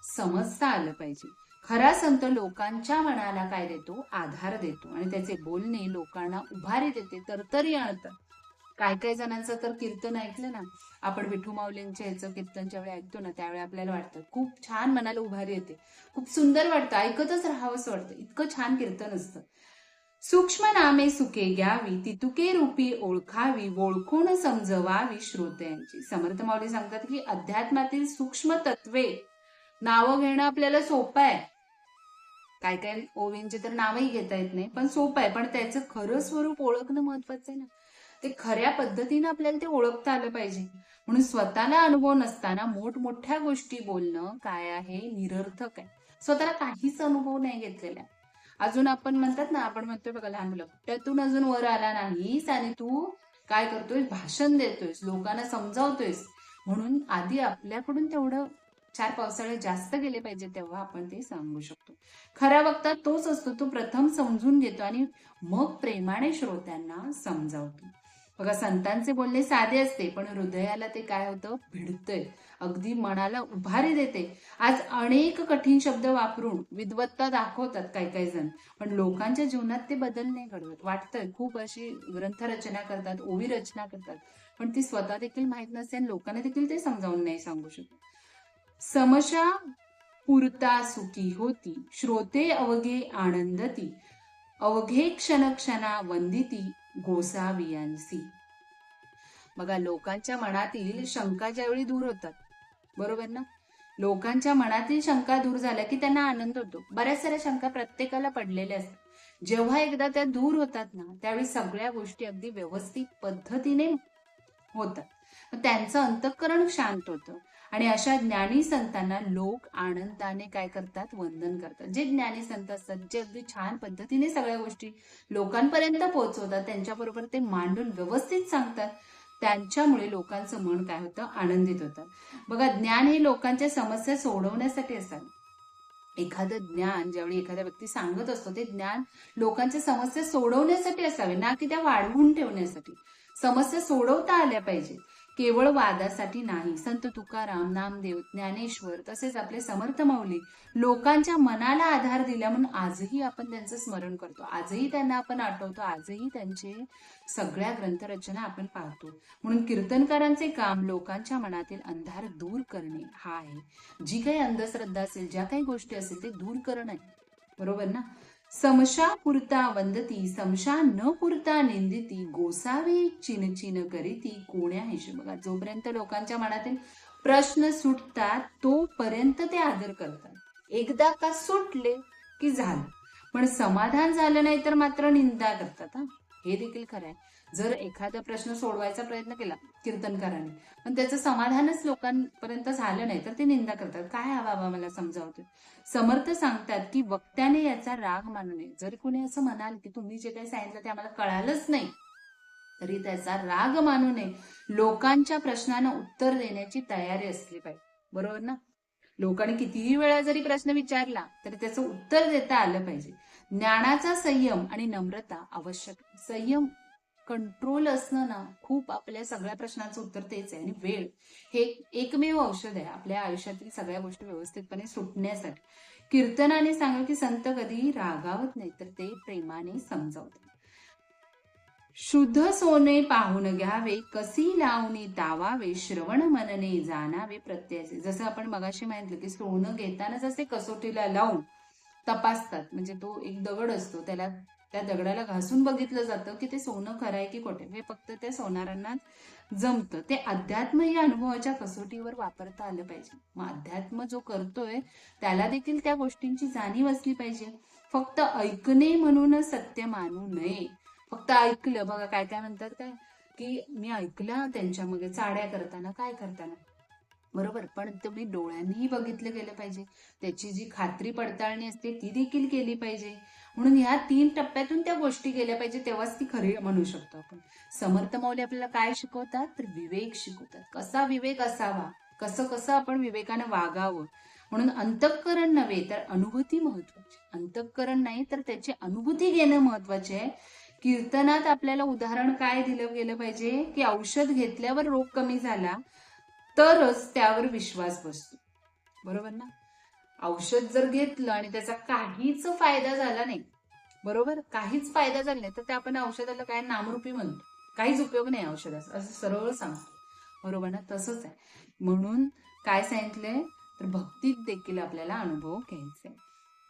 समजता आलं पाहिजे. खरा संत लोकांच्या मनाला काय देतो? आधार देतो, आणि त्याचे बोलणे लोकांना उभारी देते, तरतरी आणतात. काय काय जणांचं तर कीर्तन ऐकलं ना आपण, विठू माऊलींच्या ह्याचं कीर्तन ज्यावेळी ऐकतो ना त्यावेळी आपल्याला वाटतं खूप छान, मनाला उभारी येते, खूप सुंदर वाटतं, ऐकतच राहावंसं वाटतं, इतकं छान कीर्तन असतं. सूक्ष्म नामे सुके घ्यावी, तितुके रूपी ओळखावी, ओळखून समजवावी श्रोत्यांची. समर्थ माऊली सांगतात की अध्यात्मातील सूक्ष्म तत्वे नावं घेणं आपल्याला सोपं आहे. काय काय ओवींचे तर नावही घेता येत नाही, पण सोपं आहे. पण त्याचं खरं स्वरूप ओळखणं महत्वाचं आहे ना. ते खऱ्या पद्धतीनं आपल्याला ते ओळखता आलं पाहिजे. म्हणून स्वतःला अनुभव नसताना मोठमोठ्या गोष्टी बोलणं काय आहे? निरर्थक आहे. स्वतःला काहीच अनुभव नाही घेतलेला. अजून आपण म्हणतात ना, आपण म्हणतोय बघा लहान मुलं, त्यातून अजून वर आला नाहीस आणि तू काय करतोय? भाषण देतोयस, लोकांना समजावतोयस. म्हणून आधी आपल्याकडून तेवढं 4 पावसाळे जास्त गेले पाहिजे, तेव्हा आपण ते सांगू शकतो. खरा वक्ता तोच असतो, तो प्रथम समजून घेतो आणि मग प्रेमाने श्रोत्यांना समजावतो. बघा, संतांचे बोलणे साधे असते, पण हृदयाला ते काय होतं? भिडतंय, अगदी मनाला उभारी देते. आज अनेक कठीण शब्द वापरून विद्वत्ता दाखवतात काही काही जण, पण लोकांच्या जीवनात ते बदल नाही घडवत. वाटतंय खूप अशी ग्रंथ रचना करतात, ओवी रचना करतात, पण ती स्वतः देखील माहित नसते आणि लोकांना देखील ते समजावून नाही सांगू शकत. समशा पुरता सुखी होती, श्रोते अवघे आनंदती, अवघे क्षण क्षणा वंदिती, गोसावियांसी. बघा, लोकांच्या मनातील शंका ज्यावेळी दूर होतात, बरोबर ना, लोकांच्या मनातील शंका दूर झाल्या की त्यांना आनंद होतो. बऱ्याच साऱ्या शंका प्रत्येकाला पडलेल्या असतात. जेव्हा एकदा त्या दूर होतात ना, त्यावेळी सगळ्या गोष्टी अगदी व्यवस्थित पद्धतीने होतात, त्यांचं अंतःकरण शांत होतं. आणि अशा ज्ञानी संतांना लोक आनंदाने काय करतात? वंदन करतात. जे ज्ञानी संत असतात, जे अगदी छान पद्धतीने सगळ्या गोष्टी लोकांपर्यंत पोहोचवतात, त्यांच्याबरोबर ते मांडून व्यवस्थित सांगतात, त्यांच्यामुळे लोकांचं मन काय होतं? आनंदित होतं. बघा, ज्ञान हे लोकांच्या समस्या सोडवण्यासाठी असतात. एखादं ज्ञान ज्यावेळी एखाद्या व्यक्ती सांगत असतो, ते ज्ञान लोकांच्या समस्या सोडवण्यासाठी असावे, ना की त्या वाढवून ठेवण्यासाठी. समस्या सोडवता आल्या पाहिजे, केवळ वादासाठी नाही. संत तुकाराम, नामदेव, ज्ञानेश्वर तसेच आपले समर्थ माऊली लोकांच्या मनाला आधार दिला म्हणून आजही आपण त्यांचं स्मरण करतो, आजही त्यांना आपण आठवतो, आजही त्यांचे सगळ्या ग्रंथरचना आपण पाहतो. म्हणून कीर्तनकारांचे काम लोकांच्या मनातील अंधार दूर करणे हा आहे. जी काही अंधश्रद्धा असेल, ज्या काही गोष्टी असेल, ते दूर करणं आहे, बरोबर ना. समशा पुरता वंदती, समशा न पुरता निंदिती, गोसावी चिनचिन करीती, कोण्या हिशे. बघा, जोपर्यंत लोकांच्या मनातील प्रश्न सुटतात तोपर्यंत ते आदर करतात. एकदा का सुटले की झालं, पण समाधान झालं नाही तर मात्र निंदा करतात. हे देखील खरं आहे. जर एखादा प्रश्न सोडवायचा प्रयत्न केला कीर्तनकाराने, पण त्याचं समाधानच लोकांपर्यंत झालं नाही, तर ते निंदा करतात. काय हा बाबा मला समजावतो. समर्थ सांगतात की वक्त्याने याचा राग मानू नये. जर कोणी असं म्हणाल की तुम्ही जे काही सांगितलं ते आम्हाला कळालंच नाही, तरी त्याचा राग मानू नये. लोकांच्या प्रश्नांना उत्तर देण्याची तयारी असली पाहिजे, बरोबर ना. लोकांनी कितीही वेळा जरी प्रश्न विचारला तरी त्याचं उत्तर देता आलं पाहिजे. ज्ञानाचा संयम आणि नम्रता आवश्यक. संयम, कंट्रोल असणं ना, खूप आपल्या सगळ्या प्रश्नांचं उत्तर तेच आहे. आणि वेळ हे एकमेव औषध आहे आपल्या आयुष्यातील सगळ्या गोष्टी व्यवस्थितपणे सुटण्यासाठी. कीर्तनाने सांगू की संत कधीही रागावत नाही, तर ते प्रेमाने समजावतात. शुद्ध सोने पाहून घ्यावे, कसी लावणी तावावे, श्रवण मनने जाणावे प्रत्ययाचे. जसं आपण मगाशी म्हटलं की सोनं घेताना जसे कसोटीला लावून तपासतात, म्हणजे तो एक दगड असतो, त्याला त्या दगडाला घासून बघितलं जातं की ते सोनं खरं आहे की खोटे. हे फक्त त्या सोनारांना जमतं. ते अध्यात्म या अनुभवाच्या कसोटीवर वापरता आलं पाहिजे. मग अध्यात्म जो करतोय त्याला देखील त्या गोष्टींची जाणीव असली पाहिजे. फक्त ऐकणे म्हणून सत्य मानू नये. फक्त ऐकलं, बघा काय काय म्हणतात, काय की मी ऐकलं त्यांच्या मागे चाड्या करताना, काय करताना, बरोबर, पण तुम्ही डोळ्यांनीही बघितलं गेलं पाहिजे. त्याची जी खात्री पडताळणी असते ती देखील केली पाहिजे. म्हणून ह्या 3 टप्प्यातून त्या गोष्टी गेल्या पाहिजे, तेव्हाच ती खरी म्हणू शकतो आपण. समर्थ माऊली आपल्याला काय शिकवतात? तर विवेक शिकवतात. कसा विवेक असावा, कसं कसं आपण विवेकानं वागावं. म्हणून अंतःकरण नव्हे तर अनुभूती महत्वाची. अंतःकरण नाही तर त्याची अनुभूती घेणं महत्वाचे आहे. कीर्तनात आपल्याला उदाहरण काय दिलं गेलं पाहिजे, की औषध घेतल्यावर रोग कमी झाला तरच त्यावर विश्वास बसतो. बरोबर ना? औषध जर घेतलं आणि त्याचा काहीच फायदा झाला नाही, बरोबर, काहीच फायदा झाला नाही, तर त्या आपण औषधाला काय नामरूपी म्हणतो. काहीच उपयोग नाही औषधाचा, असं सरळ सांगतो. बरोबर ना? तसंच आहे. म्हणून काय सांगितलंय, तर भक्तीत देखील आपल्याला अनुभव घ्यायचे.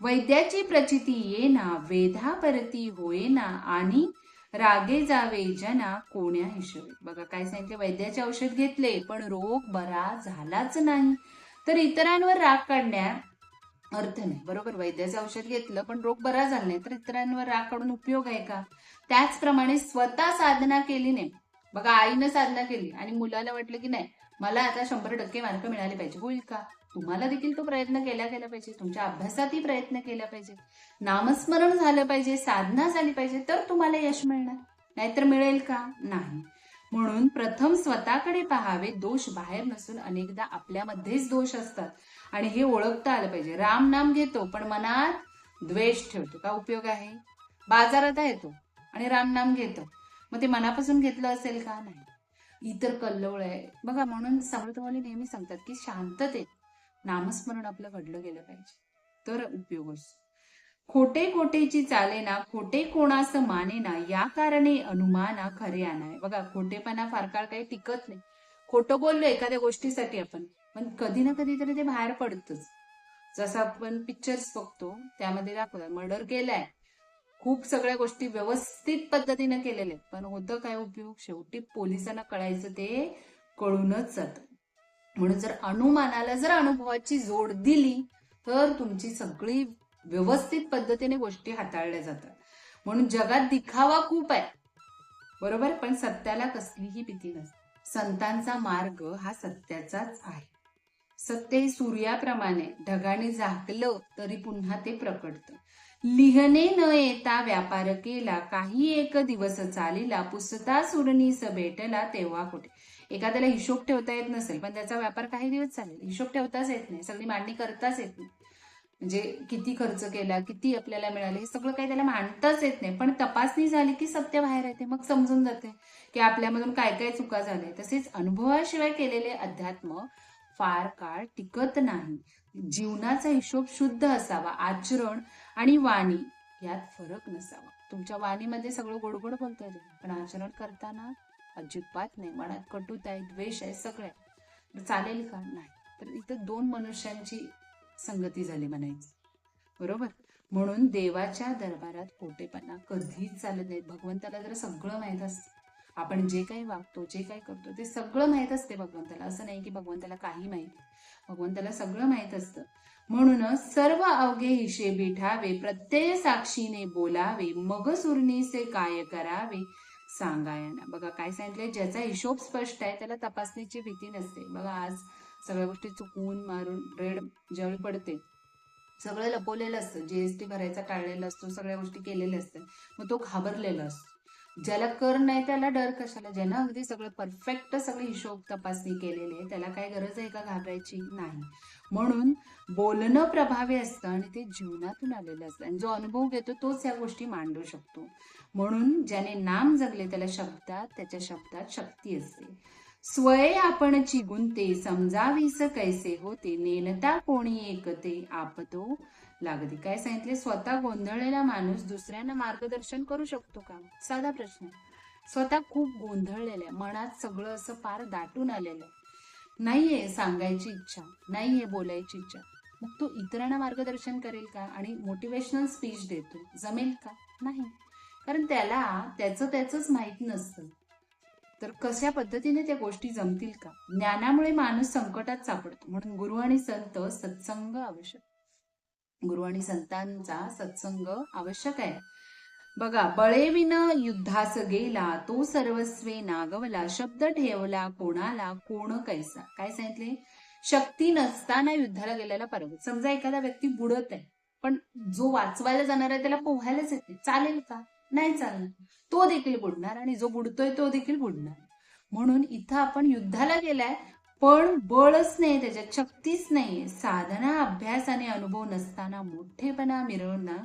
वैद्याची प्रचिती येना वेधा परती होईना आणि रागे जावे जना कोण्या हिशोबे. बघा काय सांगितले, वैद्याचे औषध घेतले पण रोग बरा झालाच नाही तर इतरांवर राग काढण्यात अर्थ नाही. बरोबर, वैद्याचं औषध घेतलं पण रोग बरा झाला नाही तर इतरांवर राग काढून उपयोग आहे का? त्याचप्रमाणे स्वतः साधना केली नाही. बघा, आईनं साधना केली आणि मुलाला वाटलं की नाही मला आता 100% मार्क मिळाले पाहिजे, होईल का? तुम्हाला देखील तो प्रयत्न केला पाहिजे. तुमच्या अभ्यासातही प्रयत्न केला पाहिजे. नामस्मरण झालं पाहिजे, साधना झाली पाहिजे, तर तुम्हाला यश मिळणार. नाहीतर मिळेल का? नाही. म्हणून प्रथम स्वतःकडे पाहावे. दोष बाहेर नसून अनेकदा आपल्यामध्येच दोष असतात आणि हे ओळखता आलं पाहिजे. राम नाम घेतो पण मनात द्वेष ठेवतो, का उपयोग आहे? बाजारात येतो आणि राम नाम घेतो, मग ते मनापासून घेतलं असेल का? नाही. इतर कल्लोळ आहे बघा. म्हणून समर्थवाली नेहमी सांगतात की शांततेत नामस्मरण आपलं घडलं गेलं पाहिजे, तर उपयोग असतो. खोटे खोटेची चालेना, खोटे कोणास मानेना, या कारणे अनुमाना खरे आणावे. बघा, खोटेपणा फार काळ काही टिकत नाही. खोटं बोललो एखाद्या गोष्टीसाठी आपण, पण कधी ना कधी तरी ते बाहेर पडतच. जसं आपण पिक्चर्स बघतो त्यामध्ये दाखवतात मर्डर केलाय, खूप सगळ्या गोष्टी व्यवस्थित पद्धतीने केलेल्या, पण होतं काय उपयोग? शेवटी पोलिसांना कळायचं ते कळूनच जातं. म्हणून जर अनुमानाला जर अनुभवाची जोड दिली तर तुमची सगळी व्यवस्थित पद्धतीने गोष्टी हाताळल्या जातात. म्हणून जगात दिखावा खूप आहे, बरोबर, पण सत्याला कसलीही भीती नसते. संतांचा मार्ग हा सत्याचाच आहे. सत्य हे सूर्याप्रमाणे ढगाने झाकलं तरी पुन्हा ते प्रकटतं. लिहणे न येता व्यापार केला, काही एक दिवस चालीला, पुसता सुरनीस भेटला तेव्हा कुठे. एखाद्याला हिशोब ठेवता येत नसेल पण त्याचा व्यापार काही दिवस चालेल, हिशोब ठेवताच येत नाही, सगळी मांडणी करताच येत नाही, म्हणजे किती खर्च केला, किती आपल्याला मिळाले, हे सगळं काही त्याला मांडताच येत नाही, पण तपासणी झाली की सत्य बाहेर येते. मग समजून जाते की आपल्यामधून काय काय चुका झाल्या. तसेच अनुभवाशिवाय केलेले अध्यात्म फार काळ टिकत नाही. जीवनाचा हिशोब शुद्ध असावा. आचरण आणि वाणी यात फरक नसावा. तुमच्या वाणीमध्ये सगळं गोड गोड बोलता येईल पण आचरण करताना अजिबात नाही. मनात कटुता आहे, द्वेष आहे, सगळं चालेल का? नाही. तर इथं 2 मनुष्यांची संगती झाली म्हणायची, बरोबर. म्हणून देवाच्या दरबारात खोटेपणा कधीच चालत नाही. भगवंताला जर सगळं माहीत असतं, आपण जे काही वागतो, जे काही करतो ते सगळं माहीत असते भगवंताला. असं नाही की भगवंताला काही माहिती, भगवंताला सगळं माहीत असतं. म्हणूनच सर्व अवघे हिशेबी ठावे, प्रत्यय साक्षीने बोलावे, मग सुरनीसे काय करावे सांगायना. बघा काय सांगितलंय, ज्याचा हिशोब स्पष्ट आहे त्याला तपासणीची भीती नसते. बघा, आज सगळ्या गोष्टी चुकवून मारून रेड ज्यावेळी पडते, सगळं लपवलेलं असतं, जीएसटी भरायचा टाळलेला असतो, सगळ्या गोष्टी केलेल्या असतात, मग तो घाबरलेला असतो. ज्याला कर नाही त्याला डर कशाला? ज्यानं अगदी सगळं परफेक्ट सगळे हिशोब तपासणी केलेली आहे त्याला काय गरज आहे का घाबरायची? नाही. म्हणून बोलणं प्रभावी असतं आणि ते जीवनातून आलेलं असतं आणि जो अनुभव घेतो तोच या गोष्टी मांडू शकतो. म्हणून ज्याने नाम जगले त्याला त्याच्या शब्दात शक्ती असते. स्वय आपणची गुंते, समजावीस कैसे होते, नेनता कोणी एकते, आपतो लागते. काय सांगितले, स्वतः गोंधळलेला माणूस दुसऱ्यांना मार्गदर्शन करू शकतो का? साधा प्रश्न. स्वतः खूप गोंधळलेला आहे, मनात सगळं असं फार दाटून आलेलं आहे, नाहीये सांगायची इच्छा, नाहीये बोलायची इच्छा, मग तो इतरांना मार्गदर्शन करेल का? आणि मोटिवेशनल स्पीच देतो, जमेल का? नाही. कारण त्याला त्याच माहित नसतं, तर कशा पद्धतीने त्या गोष्टी जमतील का? ज्ञानामुळे माणूस संकटात सापडतो. म्हणून गुरु आणि संत सत्संग आवश्यक, गुरु आणि संतांचा सत्संग आवश्यक आहे. बघा, बळेविन युद्धास गेला, तो सर्वस्वे नागवला, शब्द ठेवला कोणाला कोण कैसा. काय सांगितले, शक्ती नसताना युद्धाला गेलेला परवडत. समजा एखादा व्यक्ती बुडत आहे, पण जो वाचवायला जाणार आहे त्याला पोहायलाच येते, चालेल का? नाही चालणार. तो देखील बुडणार आणि जो बुडतोय तो देखील बुडणार. म्हणून इथं आपण युद्धाला गेलाय, पण बळच नाही, त्याच्यात शक्तीच नाहीये. साधना, अभ्यास आणि अनुभव नसताना मोठेपणा मिरवणं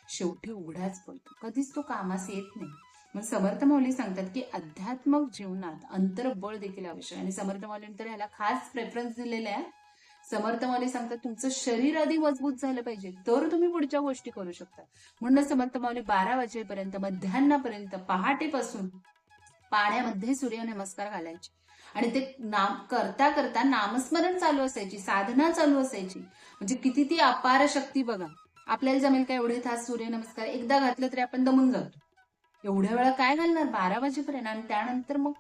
शेवटी उघडाच पडतो, कधीच तो कामास येत नाही. मग समर्थ माऊली सांगतात की आध्यात्मिक जीवनात अंतर्बळ देखील आवश्यक आहे. आणि समर्थ माऊलींनी तर ह्याला खास प्रेफरन्स दिलेला आहे. समर्थ माऊली सांगतात तुमचं शरीर आधी मजबूत झालं पाहिजे, तर तुम्ही पुढच्या गोष्टी करू शकता. म्हणून समर्थ माऊली 12 वाजेपर्यंत, मध्यान्नापर्यंत, पहाटेपासून पाण्यामध्ये सूर्यनमस्कार घालायचे. आणि ते नाम करता करता नामस्मरण चालू असायची, साधना चालू असायची. म्हणजे किती ती अपार शक्ती बघा. आपल्याला जमेल का एवढे तास सूर्यनमस्कार? एकदा घातलं तरी आपण दमून जातो. एवढ्या वेळा काय घालणार? 12 वाजेपर्यंत. आणि त्यानंतर मग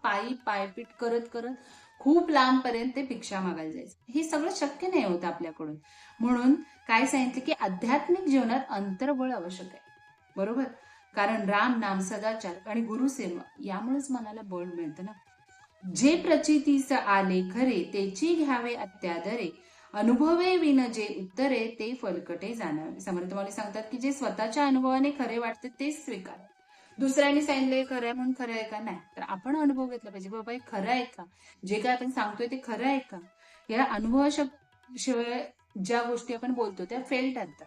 पायपीट करत करत खूप लांबपर्यंत ते भिक्षा मागायला जायचं. हे सगळं शक्य नाही होतं आपल्याकडून. म्हणून काय सांगितलं की आध्यात्मिक जीवनात अंतर्बळ आवश्यक आहे, बरोबर? कारण राम नाम, सदाचार आणि गुरुसेवा यामुळेच मनाला बळ मिळतं ना. जे प्रचितीस आले खरे, तेची घ्यावे अत्यादरे, अनुभवे विन जे उत्तरे, ते फलकटे जाणावे. समर्थ माऊली सांगतात की जे स्वतःच्या अनुभवाने खरे वाटते तेच स्वीकार. दुसऱ्यांनी सांगितलंय खरं आहे म्हणून खरं आहे का? नाही. तर आपण अनुभव घेतला पाहिजे, बाबा हे खरं आहे का? जे काय आपण सांगतोय ते खरं आहे का? या अनुभवाशिवाय ज्या गोष्टी आपण बोलतो त्या फेल ठरतात.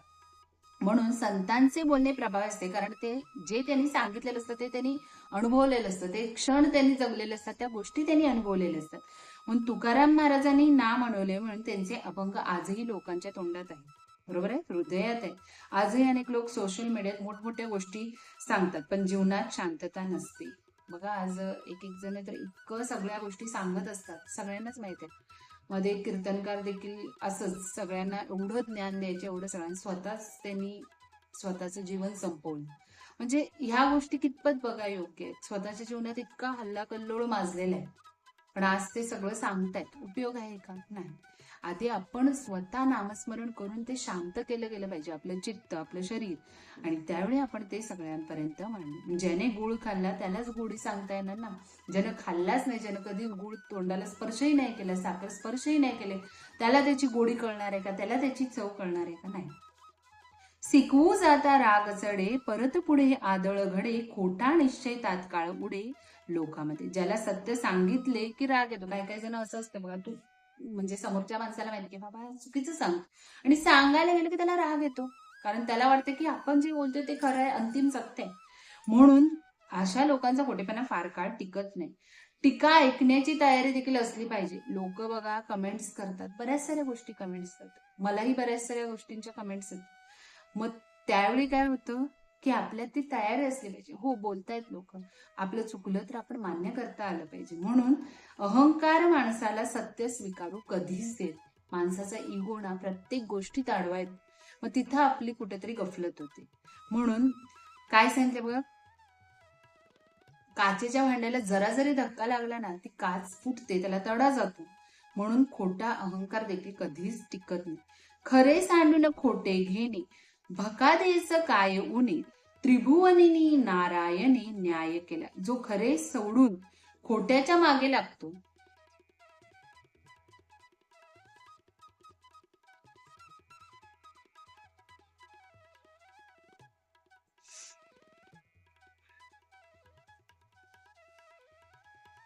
म्हणून संतांचे बोलणे प्रभावी असते, कारण ते जे त्यांनी सांगितलेलं असतं ते त्यांनी अनुभवलेलं असतं, ते क्षण त्यांनी जगलेले असतात, त्या गोष्टी त्यांनी अनुभवलेल्या असतात. म्हणून तुकाराम महाराजांनी नाम आणवले म्हणून त्यांचे अभंग आजही लोकांच्या तोंडात आहे, बरोबर आहे, हृदयात आहे. आजही अनेक लोक सोशल मीडियात मोठमोठ्या गोष्टी सांगतात, पण जीवनात शांतता नसते. बघा आज एक एक जण तर इतकं सगळ्या गोष्टी सांगत असतात, सगळ्यांनाच माहिती आहे. मध्ये कीर्तनकार देखील असंच सगळ्यांना एवढं ज्ञान द्यायचे, एवढं सगळ्यांना, स्वतःच त्यांनी स्वतःचं जीवन संपवलं. म्हणजे ह्या गोष्टी कितपत बघा योग्य आहेत? स्वतःच्या जीवनात इतका हल्लाकल्लोळ माजलेला आहे, पण आज ते सगळं सांगतायत, उपयोग आहे का? नाही. आधी आपण स्वतः नामस्मरण करून ते शांत केलं गेलं पाहिजे, आपलं चित्त, आपलं शरीर. आणि त्यावेळी आपण ते सगळ्यांपर्यंत मांडू. ज्याने गुळ खाल्ला त्यालाच गोडी सांगता येणार ना. ज्यानं खाल्लाच नाही, ज्यानं कधी गुळ तोंडाला स्पर्शही नाही केला, साखर स्पर्शही नाही केले, त्याला त्याची गोडी कळणार आहे का? त्याला त्याची चव कळणार आहे का? नाही. शिकवू जाता राग चढे, परत पुढे आदळ घडे, खोटा निश्चय तात्काळ उडे लोकांमध्ये. ज्याला सत्य सांगितले की राग येतो. काही काही जण असं असतं बघा, तू म्हणजे समोरच्या माणसाला माहिती की बाबा चुकीचं सांग, आणि सांगायला गेलं की त्याला राग येतो, कारण त्याला वाटतं की आपण जे बोलतोय ते खरं आहे, अंतिम सत्य आहे. म्हणून अशा लोकांचा खोटेपणा फार काळ टिकत नाही. टीका ऐकण्याची तयारी देखील असली पाहिजे. लोक बघा कमेंट्स करतात, बऱ्याच साऱ्या गोष्टी कमेंट्स करतात, मलाही बऱ्याच साऱ्या गोष्टींच्या कमेंट्स येतात. मग त्यावेळी काय होतं की आपल्यात ती तयारी असली पाहिजे. हो, बोलतायत लोक, आपलं चुकलं तर आपण मान्य करता आलं पाहिजे. म्हणून अहंकार माणसाला सत्य स्वीकारू कधीच देत. माणसाचा इगो ना प्रत्येक गोष्टीत अडवायत, मग तिथं आपली कुठेतरी गफलत होते. म्हणून काय सांगितलं बघा, काचेच्या भांड्याला जरा जरी धक्का लागला ना, ती काच फुटते, त्याला तडा जातो. म्हणून खोटा अहंकार देखील कधीच टिकत नाही. खरे सांडून खोटे घेणे, भकादेस काय उणे, त्रिभुवनिनी नारायणी न्याय केला. जो खरे सोडून खोट्याच्या मागे लागतो,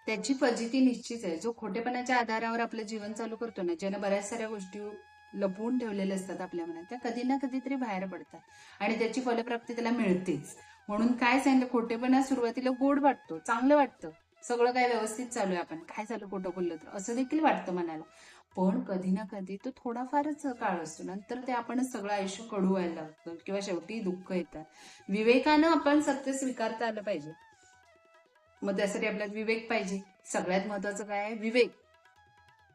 त्याची फजिती निश्चित आहे. जो खोटेपणाच्या आधारावर आपलं जीवन चालू करतो ना, ज्यानं बऱ्याच साऱ्या गोष्टी लपवून ठेवलेल्या असतात आपल्या मनात, त्या कधी ना कधीतरी बाहेर पडतात आणि त्याची फलप्राप्ती त्याला मिळतेच. म्हणून काय सांगितलं, खोटेपणा सुरुवातीला गोड वाटतो, चांगलं वाटतं, सगळं काय व्यवस्थित चालू आहे, आपण काय झालं खोटं बोललं तर असं देखील वाटतं मनाला. पण कधी ना कधी तो थोडाफारच काळ असतो, नंतर ते आपणच सगळं आयुष्य कडू व्हायला लागतं किंवा शेवटी दुःख येतात. विवेकानं आपण सत्य स्वीकारता आलं पाहिजे. मग त्यासाठी आपल्यात विवेक पाहिजे. सगळ्यात महत्वाचं काय आहे? विवेक.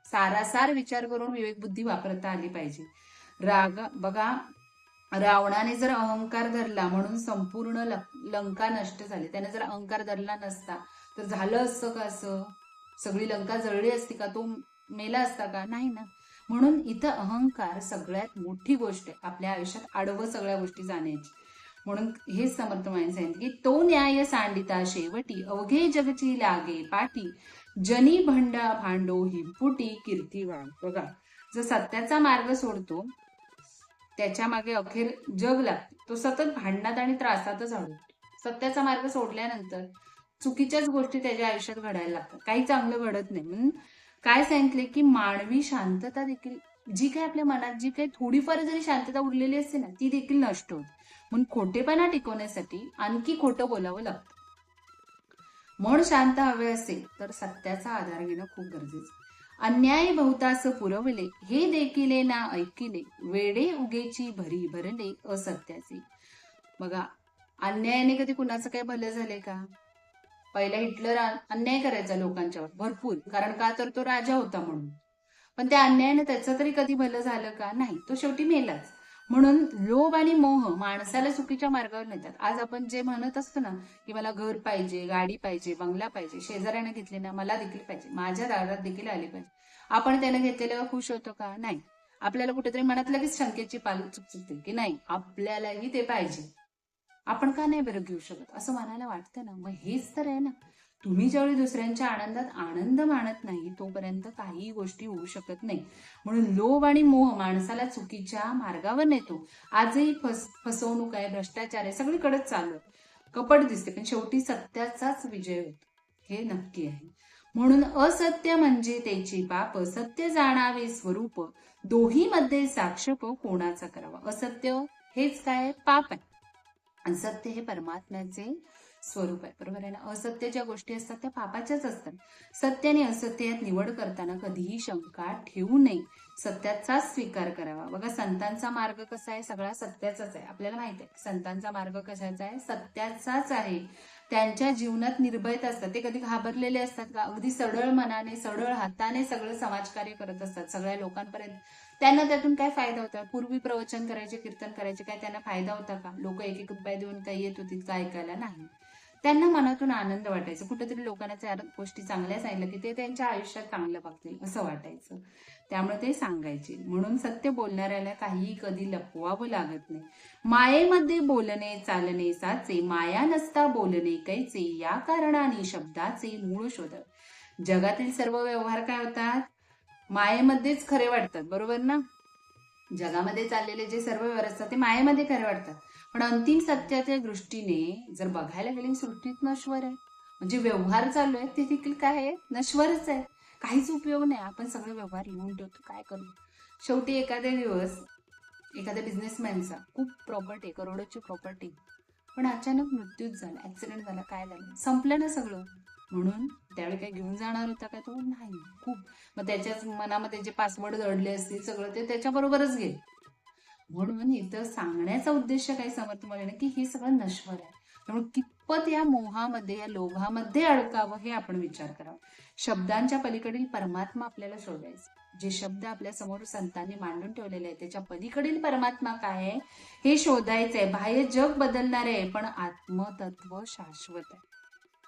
सारासार विचार करून विवेक बुद्धी वापरता आली पाहिजे. राग बघा, रावणाने जर अहंकार धरला म्हणून संपूर्ण लंका नष्ट झाली. त्याने जर अहंकार धरला नसता तर झालं असतं का? असं सगळी लंका जळली असती का? तो मेला असता का? नाही ना. म्हणून इथं अहंकार सगळ्यात मोठी गोष्ट आहे आपल्या आयुष्यात, आडवं सगळ्या गोष्टी जाण्याची. म्हणून हे समर्थ माने सांगितले की तो न्याय सांडिता शेवटी, अवघे जगची लागे पाठी, जनी भंडा भांडो हिंपुटी कीर्तिवान. बघा, जो सत्याचा मार्ग सोडतो त्याच्या मागे अखेर जग लागते. तो सतत भांडणात आणि त्रासातच अडकतो. सत्याचा मार्ग सोडल्यानंतर चुकीच्याच गोष्टी त्याच्या आयुष्यात घडायला लागतात, काही चांगलं घडत नाही. म्हणून काय सांगितले की मानवी शांतता देखील, जी काही आपल्या मनात जी काही थोडीफार जरी शांतता उरलेली असते ना, ती देखील नष्ट होते. म्हणून खोटेपणा टिकवण्यासाठी आणखी खोटं बोलावं लागतं. मन शांत हवे असेल तर सत्याचा आधार घेणं खूप गरजेचं. अन्याय बहुतास पुरवले हे देखिले ना ऐकिले, वेडे उगेची भरी भरले असत्याचे. बघा, अन्यायाने कधी कुणाचं काही भलं झालंय का? पहिला हिटलर अन्याय करायचा लोकांच्यावर भरपूर, कारण का तर तो राजा होता म्हणून. पण त्या अन्यायाने त्याचं तरी कधी भलं झालं का? नाही, तो शेवटी मेलाच. म्हणून लोभ आणि मोह माणसाला चुकीच्या मार्गावर नेतात. आज आपण जे म्हणत असतो ना की मला घर पाहिजे, गाडी पाहिजे, बंगला पाहिजे, शेजाऱ्याने घेतले ना मला देखील पाहिजे, माझ्या दारात देखील आली पाहिजे, आपण त्याने घेतलेल्यावर खुश होतो का? नाही. आपल्याला कुठेतरी मनात लगेच शंकेची पाल चुकचुकते की नाही, आपल्यालाही ते पाहिजे, आपण का नाही बरं घेऊ शकत, असं मनाला वाटतं ना. मग हेच तर आहे ना, तुम्ही ज्यावेळी दुसऱ्यांच्या आनंदात आनंद मानत नाही तोपर्यंत काही गोष्टी होऊ शकत नाही. म्हणून लोभ आणि मोह माणसाला चुकीच्या मार्गावर नेतो. आजही फसवणूक आहे, भ्रष्टाचार आहे, सगळीकडेच चालू आहे, कपट दिसते, पण शेवटी सत्याचाच विजय होतो, हे नक्की आहे. म्हणून असत्य म्हणजे त्याची पाप, सत्य जाणावे स्वरूप, दोही मध्ये साक्षप कोणाचा करावा. असत्य हेच काय? पाप आहे, आणि सत्य हे परमात्म्याचे स्वरूप आहे, बरोबर आहे ना. असत्य ज्या गोष्टी असतात त्या पापाच्याच असतात. सत्य आणि असत्य यात निवड करताना कधीही शंका ठेवू नये, सत्याचाच स्वीकार करावा. बघा, संतांचा मार्ग कसा आहे? सगळा सत्याचाच आहे. आपल्याला माहित आहे संतांचा मार्ग कशाचा आहे? सत्याचाच आहे. त्यांच्या जीवनात निर्भयता असतात, ते कधी घाबरलेले असतात का? अगदी सरळ मनाने, सरळ हाताने सगळं समाजकार्य करत असतात सगळ्या लोकांपर्यंत. त्यांना त्यातून काय फायदा होता? पूर्वी प्रवचन करायचे, कीर्तन करायचे, काय त्यांना फायदा होता का? लोक एक एक रुपये देऊन काही येत होतील का ऐकायला? नाही. त्यांना मनातून आनंद वाटायचा, कुठेतरी लोकांना त्या गोष्टी चांगल्या सांगितलं की ते त्यांच्या आयुष्यात चांगलं बघतील असं वाटायचं, त्यामुळे ते सांगायचे. म्हणून सत्य बोलणाऱ्याला काही कधी लपवावं लागत नाही. मायेमध्ये बोलणे चालणे साचे, माया नसता बोलणे कैचे, या कारणाने शब्दाचे मूळ शोध. जगातील सर्व व्यवहार काय होतात? मायेमध्येच खरे वाटतात, बरोबर ना. जगामध्ये चाललेले जे सर्व व्यवहार असतात ते मायेमध्ये खरे वाटतात, पण अंतिम सत्याच्या दृष्टीने जर बघायला गेले सृष्टीत नश्वर आहे. म्हणजे व्यवहार चालू आहे ते देखील काय आहे? नश्वरच आहे, काहीच उपयोग नाही. आपण सगळे व्यवहार लिहून ठेवतो, काय करू? शेवटी एखाद्या दिवस एखाद्या बिझनेसमॅनचा खूप प्रॉपर्टी, करोडोची प्रॉपर्टी, पण अचानक मृत्यूच झाला, ऍक्सिडेंट झाला, काय झालं? संपलं ना सगळं. म्हणून त्यावेळी काय घेऊन जाणार होता काय तो? नाही. खूप, मग त्याच्याच मनामध्ये जे पासवर्ड दडले असतील सगळं ते त्याच्याबरोबरच गेले. म्हणून इथं सांगण्याचा उद्देश काय समर्थ म्हणाले की हे सगळं नश्वर आहे. त्यामुळे कितपत या मोहामध्ये, या लोभामध्ये अडकावं हे आपण विचार करावा. शब्दांच्या पलीकडील परमात्मा आपल्याला शोधायचा. जे शब्द आपल्या समोर संतांनी मांडून ठेवलेले आहेत त्याच्या पलीकडील परमात्मा काय आहे हे शोधायचंय. बाह्य जग बदलणार आहे पण आत्मतत्व शाश्वत आहे,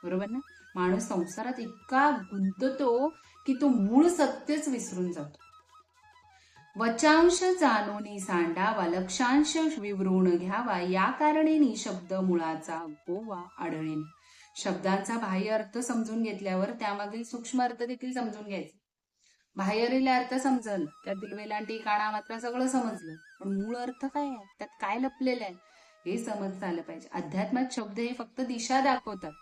बरोबर ना. माणूस संसारात इतका गुंततो की तो मूळ सत्यच विसरून जातो. वचांश जाणून सांडावा, लक्षांश विवरून घ्यावा, या कारणे शब्द मुळाचा गोवा आढळेल. शब्दांचा बाह्य अर्थ समजून घेतल्यावर त्यामागील सूक्ष्म अर्थ देखील समजून घ्यायचा. बाह्यरील अर्थ समजल, त्यातील वेलांटी काना मात्रा सगळं समजलं, पण मूळ अर्थ काय आहे, त्यात काय लपलेलं आहे हे समजता आलं पाहिजे. अध्यात्मात शब्द हे फक्त दिशा दाखवतात.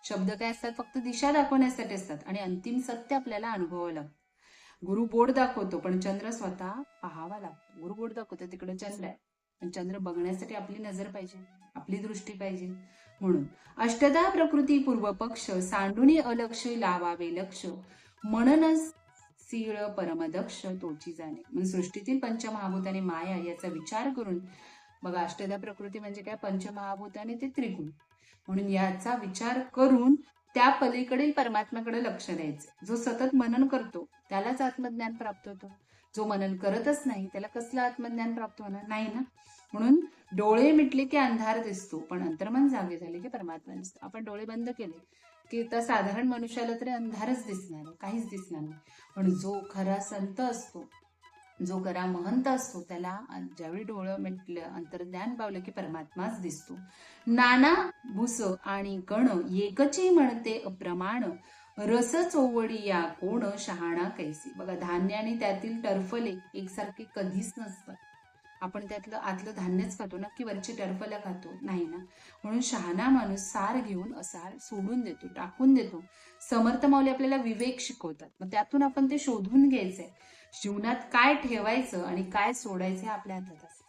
शब्द काय असतात? फक्त दिशा दाखवण्यासाठी असतात, आणि अंतिम सत्य आपल्याला अनुभवावं लागतं. गुरु बोट दाखवतो पण चंद्र स्वतः पाहावा लागतो. गुरु बोट दाखवतो, तिकडे चंद्र आहे, पण चंद्र बघण्यासाठी आपली नजर पाहिजे, आपली दृष्टी पाहिजे. म्हणून अष्टदा प्रकृती पूर्व पक्ष, सांडूनी अलक्ष लावावे लक्ष, मनन सीळ परमदक्ष तोची जाणे. म्हणजे सृष्टीतील पंचमहाभूत आणि माया याचा विचार करून, बघा अष्टदा प्रकृती म्हणजे काय? पंचमहाभूत आणि ते त्रिगुण. म्हणून याचा विचार करून त्या पलीकडील परमात्म्याकडे लक्ष द्यायचं. जो सतत मनन करतो त्यालाच आत्मज्ञान प्राप्त होतो. जो मनन करतच नाही त्याला कसलं आत्मज्ञान प्राप्त होणार? नाही ना. म्हणून डोळे मिटले की अंधार दिसतो, पण अंतर्मन जागे झाले की परमात्मा दिसतो. आपण डोळे बंद केले की तर साधारण मनुष्याला तरी अंधारच दिसणार, काहीच दिसणार नाही. पण जो खरा संत असतो, जो खरा महंत असतो, त्याला ज्यावेळी डोळं मिटलं, अंतर्ज्ञान पावलं की परमात्माच दिसतो. नाना भूस आणि कण एकची म्हणते अप्रमाण, रस चोवडिया कोण शहाणा कैसी. बघा, धान्य आणि त्यातील टरफले एकसारखे कधीच नसतात. आपण त्यातलं आतलं धान्यच खातो, नक्की वरची टरफलं खातो नाही ना. म्हणून शहाणा माणूस सार घेऊन असार सोडून देतो, टाकून देतो. समर्थ माऊली आपल्याला विवेक शिकवतात, मग त्यातून आपण ते शोधून घ्यायचंय. जीवनात काय ठेवायचं आणि काय सोडायचं हे आपल्या हातात असतं.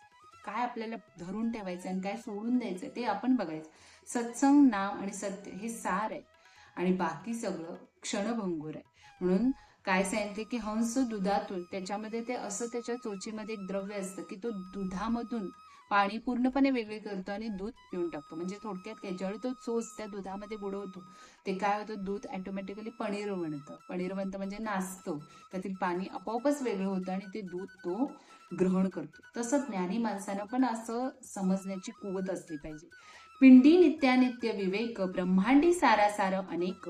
काय आपल्याला धरून ठेवायचं आणि काय सोडून द्यायचं ते आपण बघायचं. सत्संग, नाम आणि सत्य हे सार आहे आणि बाकी सगळं क्षणभंगूर आहे. म्हणून काय सांगितले की हंस दुधातून, त्याच्यामध्ये ते असं त्याच्या चोचीमध्ये एक द्रव्य असतं की तो दुधामधून पाणी पूर्णपणे वेगळे करतो आणि दूध पिऊन टाकतो. म्हणजे थोडक्यात काय, ज्यावेळी तो चोच त्या दुधामध्ये बुडवतो ते काय होतं, दूध ऑटोमॅटिकली पनीर बनतं. पनीर बनतं म्हणजे नाचतं, त्यातील पाणी आपोआपच वेगळं होतं आणि ते दूध तो ग्रहण करतो. तसं ज्ञानी माणसानं पण असं समजण्याची कुवत असली पाहिजे. पिंडी नित्यानित्य विवेक, ब्रह्मांडी सारासार अनेक,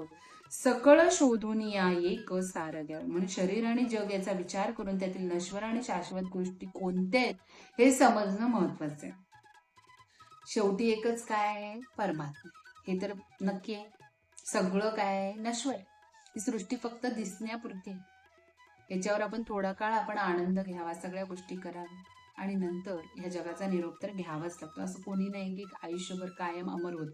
सकळ शोधून या एक सार घ्या. म्हणून शरीर आणि जग याचा विचार करून त्यातील नश्वर आणि शाश्वत गोष्टी कोणत्या आहेत हे समजणं महत्वाचं आहे. शेवटी एकच काय आहे, परमात्मा. हे तर नक्की आहे. सगळं काय आहे, नश्वर आहे. ही सृष्टी फक्त दिसण्यापुरती आहे. याच्यावर आपण थोडा काळ आपण आनंद घ्यावा, सगळ्या गोष्टी कराव्या आणि नंतर ह्या जगाचा निरोप तर घ्यावाच लागतो. असं कोणी नाही की आयुष्यभर कायम अमर होत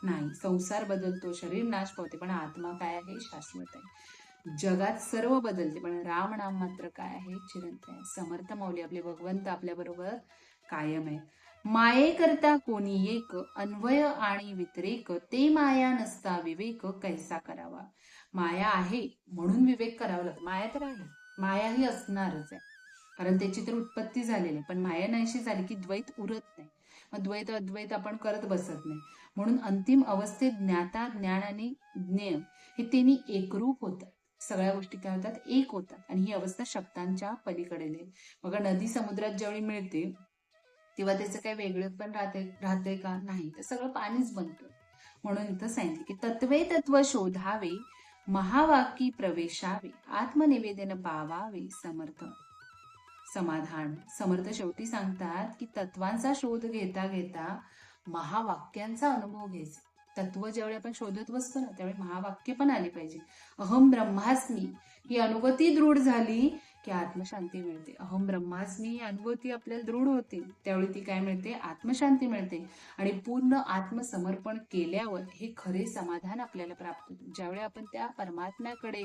नाही. संसार बदलतो, शरीर नाश पावते, पण आत्मा काय आहे, शाश्वत आहे. जगात सर्व बदलते पण राम नाम मात्र काय आहे, चिरंतन आहे. समर्थ माऊली आपले भगवंत आपल्या बरोबर कायम आहे. माये करता कोणी एक, अन्वय आणि व्यतिरेक, ते माया नसता विवेक कैसा करावा. माया आहे म्हणून विवेक करावा लागतो. माया तर आहे, माया ही असणारच आहे, कारण त्याची तर उत्पत्ती झालेली आहे. पण माया नाहीशी झाली की द्वैत उरत नाही. मग द्वैत अद्वैत आपण करत बसत नाही. म्हणून अंतिम अवस्थेत ज्ञाता, ज्ञान आणि ज्ञेय हे तिन्ही एकरूप होतात. सगळ्या गोष्टी काय होतात, एक होतात आणि ही अवस्था शब्दांच्या पलीकडे नाही. बघा, नदी समुद्रात ज्यावेळी मिळते तेव्हा त्याचं काही वेगळं पण राहते का, नाही, तर सगळं पाणीच बनतं. म्हणून इथं सांगितले की तत्वे तत्व शोधावे, महावाकी प्रवेशावे, आत्मनिवेदन पावावे, समर्थ समाधान. समर्थ शेवटी सांगतात की तत्वांचा शोध घेता घेता महावाक्यांचा अनुभव घ्यायचा. तत्व ज्यावेळी आपण शोधत बसतो ना, त्यावेळी महावाक्य पण आली पाहिजे. अहम ब्रह्मास्मी ही अनुभूती दृढ झाली की आत्मशांती मिळते. अहम ब्रह्मास्मी ही अनुभूती आपल्याला दृढ होते, त्यावेळी ती काय मिळते, आत्मशांती मिळते. आणि पूर्ण आत्मसमर्पण केल्यावर हे खरे समाधान आपल्याला प्राप्त होते. ज्यावेळी आपण त्या परमात्म्याकडे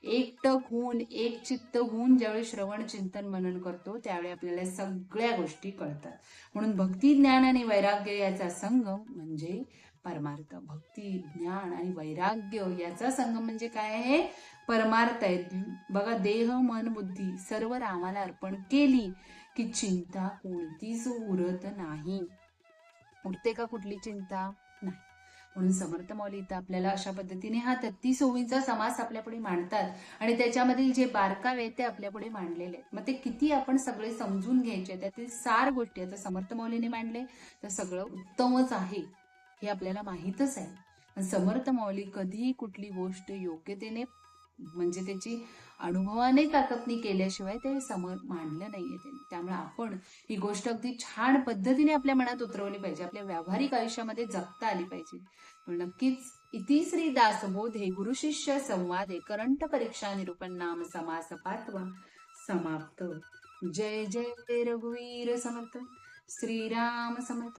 एकटक होऊन, एक चित्त होऊन ज्यावेळी श्रवण चिंतन मनन करतो त्यावेळी आपल्याला सगळ्या गोष्टी कळतात. म्हणून भक्ती, ज्ञान आणि वैराग्य याचा संगम म्हणजे परमार्थ. भक्ती, ज्ञान आणि वैराग्य याचा संगम म्हणजे काय आहे, परमार्थ आहे. बघा, देह मन बुद्धी सर्व रामाला अर्पण केली की चिंता कोणतीच उरत नाही. उरते का कुठली चिंता, नाही. म्हणून समर्थ माऊली इथं आपल्याला अशा पद्धतीने हा 33 ओवींचा समास आपल्यापुढे मांडतात आणि त्याच्यामधील जे बारकावे आहेत ते आपल्यापुढे मांडलेले आहेत. मग ते किती आपण सगळे समजून घ्यायचे, त्यातील सार गोष्टी आता समर्थ माऊलीने मांडले तर सगळं उत्तमच आहे हे आपल्याला माहीतच आहे. समर्थ माऊली कधीही कुठली गोष्ट योग्यतेने म्हणजे त्याची अनुभवाने चाचपणी केल्याशिवाय ते समोर मांडलं नाहीये त्यांनी. त्यामुळे आपण ही गोष्ट अगदी छान पद्धतीने आपल्या मनात उतरवली पाहिजे, आपल्या व्यावहारिक आयुष्यामध्ये जगता आली पाहिजे. नक्कीच इति श्री दासबोधे गुरु शिष्य संवादे करंट परीक्षा निरूपण नाम समास 5वा समाप्त. जय जय रघुवीर समर्थ. श्रीराम समर्थ.